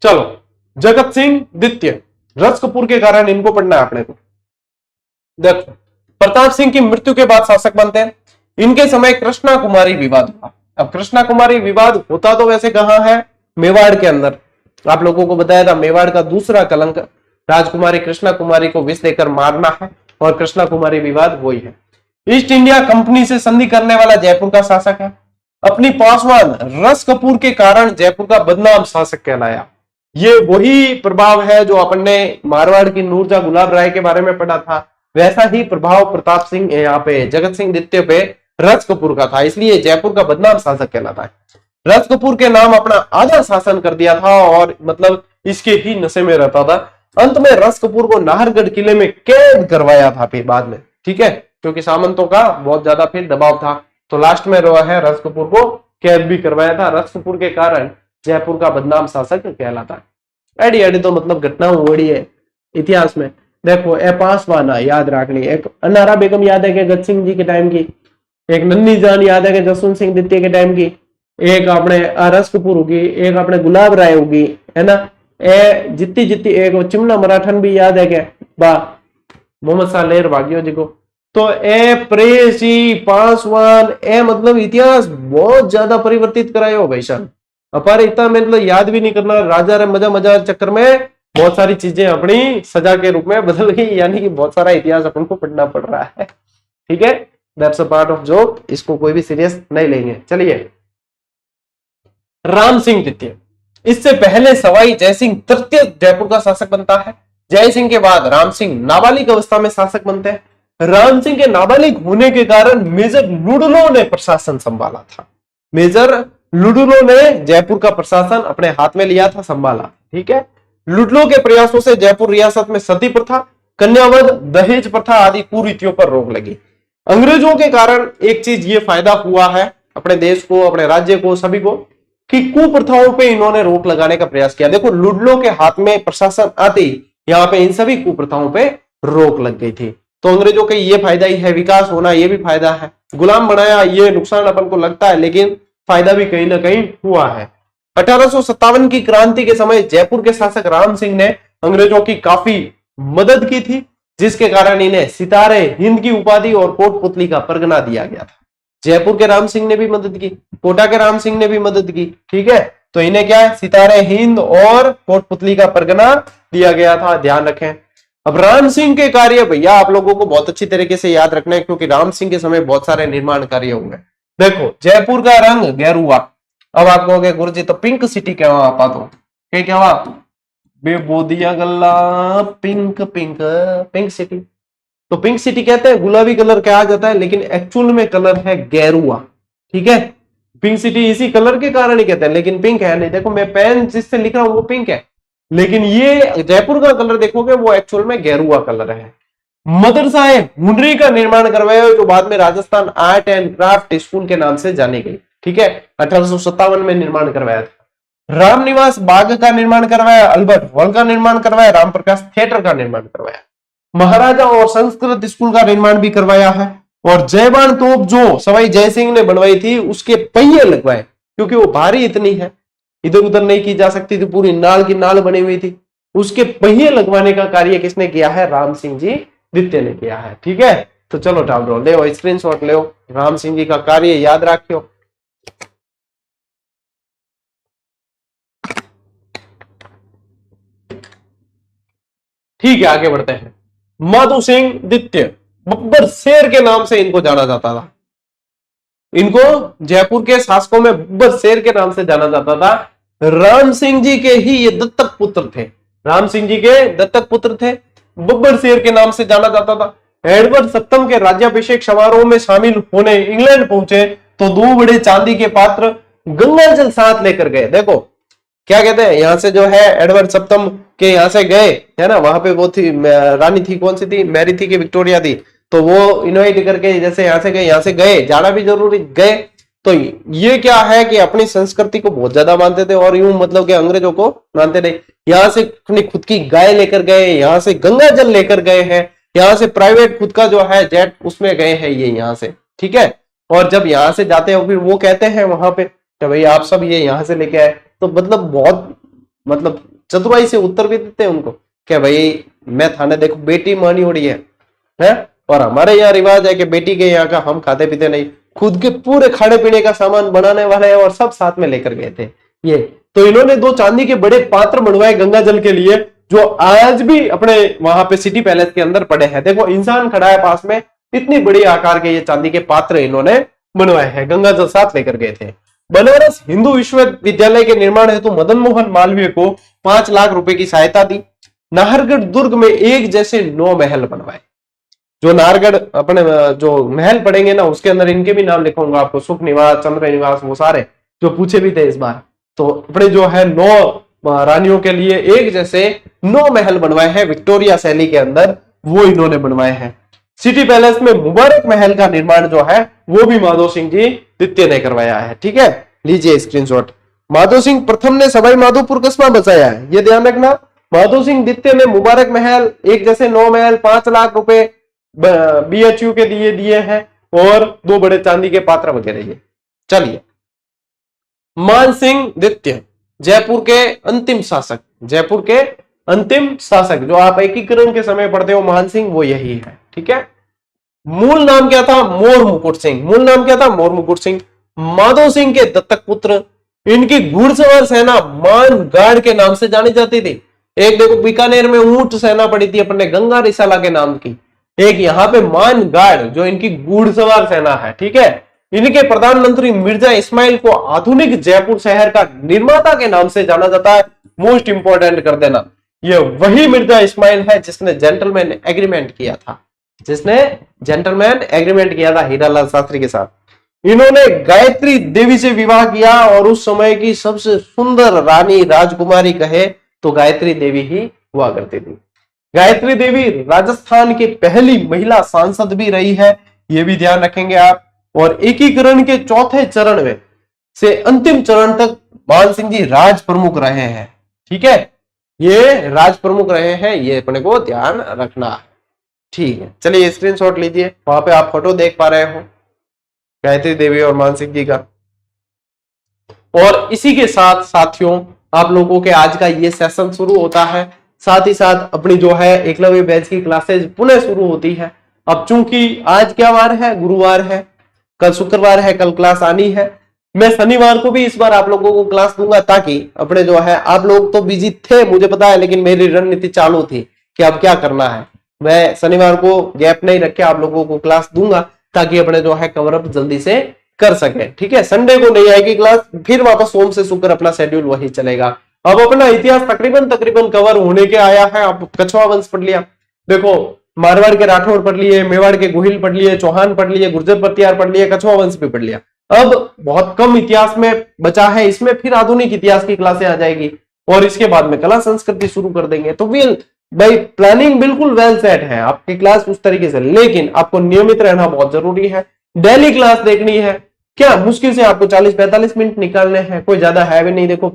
चलो, जगत सिंह द्वितीय, रस कपूर के कारण इनको पढ़ना है अपने को। देखो, प्रताप सिंह की मृत्यु के बाद शासक बनते हैं। इनके समय कृष्णा कुमारी विवाद हुआ। अब कृष्णा कुमारी विवाद होता तो वैसे कहां है, मेवाड़ के अंदर। आप लोगों को बताया था मेवाड़ का दूसरा कलंक राजकुमारी कृष्णा कुमारी को विष देकर मारना है, और कृष्णा कुमारी विवाद वही है। ईस्ट इंडिया कंपनी से संधि करने वाला जयपुर का शासक है। अपनी पासवान रस कपूर के कारण जयपुर का बदनाम शासक कहलाया। ये वही प्रभाव है जो अपन ने मारवाड़ की नूरजहां गुलाब राय के बारे में पढ़ा था, वैसा ही प्रभाव प्रताप सिंह यहाँ पे जगत सिंह द्वितीय पे रस कपूर का था, इसलिए जयपुर का बदनाम शासक कहलाता है। रस कपूर के नाम अपना आधा शासन कर दिया था और मतलब इसके ही नशे में रहता था। अंत में रस कपूर को नाहरगढ़ किले में कैद करवाया था फिर बाद में। ठीक है, क्योंकि सामंतों का बहुत ज्यादा फिर दबाव था, तो लास्ट में रहा है रस कपूर को कैद भी करवाया था। रस कपूर के कारण जयपुर का बदनाम शासक कहलाता है। एडी एडी तो मतलब घटना हुई है इतिहास में। देखो ए पासवाना याद रखनी, एक अनारा बेगम याद है कि गज सिंह जी के टाइम की, एक नन्नी जान याद है कि जसवंत सिंह द्वितीय के टाइम की, एक अपने रस कपूर होगी, एक अपने गुलाब राय होगी, है ना। ए जितनी जितनी एक चिमना मराठन भी याद है क्या, बा मोहम्मद शाह लहर भागियो जी को। तो ए प्रेसी पासवान ए मतलब इतिहास बहुत ज्यादा परिवर्तित कराए हो भाई साहब। अपार इतना मतलब याद भी नहीं करना, राजा रे मजा मजा चक्कर में बहुत सारी चीजें अपनी सजा के रूप में बदल गई, यानी कि बहुत सारा इतिहास अपन को पढ़ना पड़ रहा है। ठीक है, that's a part of joke, इसको कोई भी सीरियस नहीं लेंगे। चलिए, राम सिंह द्वितीय, इससे पहले सवाई जयसिंह तृतीय जयपुर का शासक बनता है। जयसिंह के बाद राम सिंह नाबालिग अवस्था में शासक बनते हैं। राम सिंह के नाबालिग होने के कारण मेजर लुडलो ने प्रशासन संभाला था। मेजर लुडलो ने जयपुर का प्रशासन अपने हाथ में लिया था, संभाला। ठीक है, लुडलो के प्रयासों से जयपुर रियासत में सती प्रथा, कन्यावध, दहेज प्रथा आदि कुरीतियों पर रोक लगी। अंग्रेजों के कारण एक चीज ये फायदा हुआ है अपने देश को, अपने राज्य को, सभी को, कि कुप्रथाओं पे इन्होंने रोक लगाने का प्रयास किया। देखो, लुडलो के हाथ में प्रशासन आते ही यहाँ पे इन सभी कुप्रथाओं पे रोक लग गई थी। तो अंग्रेजों के ये फायदा ही है, विकास होना ये भी फायदा है। गुलाम बनाया, ये नुकसान अपन को लगता है, लेकिन फायदा भी कहीं ना कहीं हुआ है। 1857 की क्रांति के समय जयपुर के शासक राम सिंह ने अंग्रेजों की काफी मदद की थी, जिसके कारण इन्हें सितारे हिंद की उपाधि और कोटपुतली का परगना दिया गया था। जयपुर के राम सिंह ने भी मदद की, कोटा के राम सिंह ने भी मदद की। ठीक है, तो इन्हें क्या है, सितारे हिंद और कोटपुतली का परगना दिया गया था, ध्यान रखें। अब राम सिंह के कार्य भैया आप लोगों को बहुत अच्छी तरीके से याद रखना है, क्योंकि राम सिंह के समय बहुत सारे निर्माण कार्य होंगे। देखो, जयपुर का रंग गेरुआ। अब आप कहोगे गुरुजी तो पिंक सिटी क्या आपा, तो क्या हुआ बेबोदिया गल्ला, पिंक पिंक पिंक सिटी। तो पिंक सिटी कहते हैं, गुलाबी कलर क्या आ जाता है, लेकिन एक्चुअल में कलर है गेरुआ। ठीक है, पिंक सिटी इसी कलर के कारण ही कहते हैं, लेकिन पिंक है नहीं। देखो, मैं पेन जिससे लिख रहा हूं वो पिंक है, लेकिन ये जयपुर का कलर देखोगे वो एक्चुअल में गेरुआ कलर है। मदरसा हुनरी का निर्माण करवाया, जो बाद में Rajasthan art and craft school के नाम से जानी गई। ठीक है, 1857 में निर्माण करवाया था। रामनिवास बाग का निर्माण करवाया, अल्बर्ट हॉल का निर्माण करवाया, रामप्रकाश थिएटर का निर्माण करवाया, महाराजा और संस्कृत स्कूल का निर्माण भी करवाया है। और जयबान तोप जो सवाई जयसिंह ने बनवाई थी, उसके पहिए लगवाए, क्योंकि वो भारी इतनी है, इधर उधर नहीं की जा सकती थी, पूरी नाल की नाल बनी हुई थी। उसके पहिए लगवाने का कार्य किसने किया है, राम सिंह जी द्वितीय ने किया है। ठीक है, तो चलो डाउनलोड ले, स्क्रीनशॉट ले, राम सिंह जी का कार्य याद रखियो। ठीक है, आगे बढ़ते हैं। माधो सिंह द्वितीय, बब्बर शेर के नाम से इनको जाना जाता था। इनको जयपुर के शासकों में बब्बर शेर के नाम से जाना जाता था। राम सिंह जी के ही ये दत्तक पुत्र थे, राम सिंह जी के दत्तक पुत्र थे, बब्बर शेर के नाम से जाना जाता था। एडवर्ड सप्तम के राज्याभिषेक समारोह में शामिल होने इंग्लैंड पहुंचे तो 2 बड़े चांदी के पात्र गंगा जल साथ लेकर गए। देखो क्या कहते हैं, यहां से जो है एडवर्ड सप्तम के यहाँ से गए, है ना, वहां पे वो थी रानी थी, कौन सी थी, मैरी थी कि विक्टोरिया थी, तो वो इनवाइट करके जैसे यहाँ से गए, जाना भी जरूरी गए। तो ये क्या है कि अपनी संस्कृति को बहुत ज्यादा मानते थे, और यूं मतलब कि अंग्रेजों को मानते नहीं। यहाँ से अपनी खुद की गाय लेकर गए, यहाँ से गंगा जल लेकर गए हैं, यहाँ से प्राइवेट खुद का जो है जेट उसमें गए हैं ये यहाँ से। ठीक है, और जब यहाँ से जाते हो फिर वो कहते हैं वहां पे तो भाई आप सब ये यहाँ से लेके आए, तो मतलब बहुत मतलब चतुराई से उत्तर भी देते हैं उनको क्या भाई मैं थाने देखो बेटी मानी उड़ी है? और हमारे यहाँ रिवाज है कि बेटी के यहाँ का हम खाते पीते नहीं, खुद के पूरे खाने पीने का सामान बनाने वाले हैं और सब साथ में लेकर गए थे ये। तो इन्होंने 2 चांदी के बड़े पात्र बनवाए गंगा जल के लिए, जो आज भी अपने वहां पे सिटी पैलेस के अंदर पड़े हैं। देखो इंसान खड़ा है पास में, इतनी बड़ी आकार के ये चांदी के पात्र इन्होंने बनवाए हैं, गंगा जल साथ लेकर गए थे। बनारस हिंदू विश्वविद्यालय के निर्माण हेतु मदन मोहन मालवीय को 5 लाख रुपए की सहायता दी। नाहरगढ़ दुर्ग में एक जैसे 9 महल बनवाए। जो नाहरगढ़ अपने जो महल पड़ेंगे ना उसके अंदर इनके भी नाम लिखूंगा आपको, सुख निवास, चंद्र निवास, वो सारे जो पूछे भी थे इस बार। तो अपने जो है 9 रानियों के लिए एक जैसे 9 महल बनवाए हैं विक्टोरिया शैली के अंदर, वो इन्होंने बनवाए हैं। सिटी पैलेस में मुबारक महल का निर्माण जो है वो भी माधो सिंह जी द्वितीय ने करवाया है। ठीक है, लीजिए स्क्रीनशॉट। माधो सिंह प्रथम ने सवाई माधोपुर कस्बा बसाया है, ये ध्यान रखना। बहादुर सिंह द्वितीय ने मुबारक महल, एक जैसे 9 महल, 5 लाख रुपए BHU के लिए दिए हैं और 2 बड़े चांदी के पात्र वगैरह। ये चलिए, मान सिंह द्वितीय जयपुर के अंतिम शासक, जयपुर के अंतिम शासक जो आप एकीकरण के समय पढ़ते हो मान सिंह, वो यही है। ठीक है, मूल नाम क्या था? मोर मुकुट सिंह। मूल नाम क्या था? मोर मुकुट सिंह। माधो सिंह के दत्तक पुत्र। इनकी घुड़सवार सेना मान गार्ड के नाम से जानी जाती थी। एक देखो बीकानेर में ऊंट सेना पड़ी थी अपने गंगा रिसाला के नाम की, एक यहाँ पे मान गार्ड जो इनकी घुड़सवार सेना है। ठीक है, इनके प्रधानमंत्री मिर्जा इस्माइल को आधुनिक जयपुर शहर का निर्माता के नाम से जाना जाता है। मोस्ट इंपोर्टेंट कर देना, ये वही मिर्जा इस्माइल है जिसने जेंटलमैन एग्रीमेंट किया था, जिसने जेंटलमैन एग्रीमेंट किया था हीरालाल शास्त्री के साथ। इन्होंने गायत्री देवी से विवाह किया और उस समय की सबसे सुंदर रानी राजकुमारी कहे तो गायत्री देवी ही हुआ करती थी। गायत्री देवी राजस्थान की पहली महिला सांसद भी रही है, यह भी ध्यान रखेंगे आप। और एकीकरण के चौथे चरण में से अंतिम चरण तक मान सिंह जी राज प्रमुख रहे हैं। ठीक है, ये राज प्रमुख रहे हैं, ये अपने को ध्यान रखना है। ठीक है, चलिए स्क्रीनशॉट लीजिए, वहां पे आप फोटो देख पा रहे हो गायत्री देवी और मान सिंह जी का। और इसी के साथ साथियों आप लोगों के आज का ये सेशन शुरू होता है, साथ ही साथ अपनी जो है एकलव्य बैच की क्लासेज पुनः शुरू होती है। अब चूंकि आज क्या वार है? गुरुवार है, कल शुक्रवार है, कल क्लास आनी है। मैं शनिवार को भी इस बार आप लोगों को क्लास दूंगा ताकि अपने जो है, आप लोग तो बिजी थे मुझे पता है, लेकिन मेरी रणनीति चालू थी कि अब क्या करना है। मैं शनिवार को गैप नहीं रखे आप लोगों को क्लास दूंगा ताकि अपने जो है कवर अप जल्दी से कर सके। ठीक है, संडे को नहीं आएगी क्लास, फिर वापस सोम से शुक्र अपना शेड्यूल वही चलेगा। अब अपना इतिहास तकरीबन कवर होने के आया है। आप कछवा वंश पढ़ लिया, देखो मारवाड़ के राठौड़ पढ़ लिए, मेवाड़ के गोहिल पढ़ लिए, चौहान पढ़ लिए, गुर्जर पतियार पढ़ लिए, कछवा वंश भी पढ़ लिया। अब बहुत कम इतिहास में बचा है, इसमें फिर आधुनिक इतिहास की क्लासें आ जाएगी और इसके बाद में कला संस्कृति शुरू कर देंगे। तो भाई प्लानिंग बिल्कुल वेल सेट है आपकी क्लास उस तरीके से, लेकिन आपको नियमित रहना बहुत जरूरी है। डेली क्लास देखनी है, क्या मुश्किल से आपको 40-45 मिनट निकालने हैं, कोई ज्यादा है भी नहीं। देखो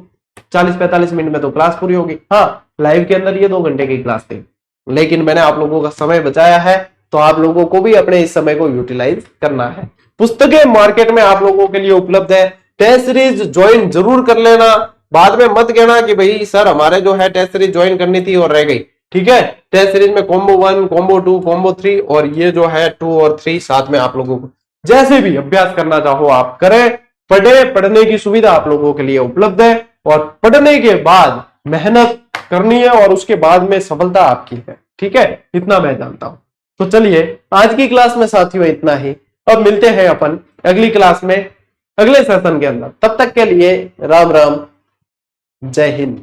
40-45 मिनट में तो क्लास पूरी होगी। हाँ, लाइव के अंदर ये 2 घंटे की क्लास थी, लेकिन मैंने आप लोगों का समय बचाया है, तो आप लोगों को भी अपने इस समय को यूटिलाइज करना है। पुस्तकें मार्केट में आप लोगों के लिए उपलब्ध है, टेस्ट सीरीज ज्वाइन जरूर कर लेना। बाद में मत कहना कि भाई सर हमारे जो है टेस्ट सीरीज ज्वाइन करनी थी और रह गई। ठीक है, टेस्ट सीरीज में कॉम्बो 1, कॉम्बो 2, कॉम्बो 3 और ये जो है 2 और 3 साथ में आप लोगों को जैसे भी अभ्यास करना चाहो आप करें। पढ़ने की सुविधा आप लोगों के लिए उपलब्ध है और पढ़ने के बाद मेहनत करनी है और उसके बाद में सफलता आपकी है। ठीक है, इतना मैं जानता हूं। तो चलिए आज की क्लास में साथियों इतना ही, अब मिलते हैं अपन अगली क्लास में अगले सेशन के अंदर। तब तक के लिए राम राम, जय हिंद।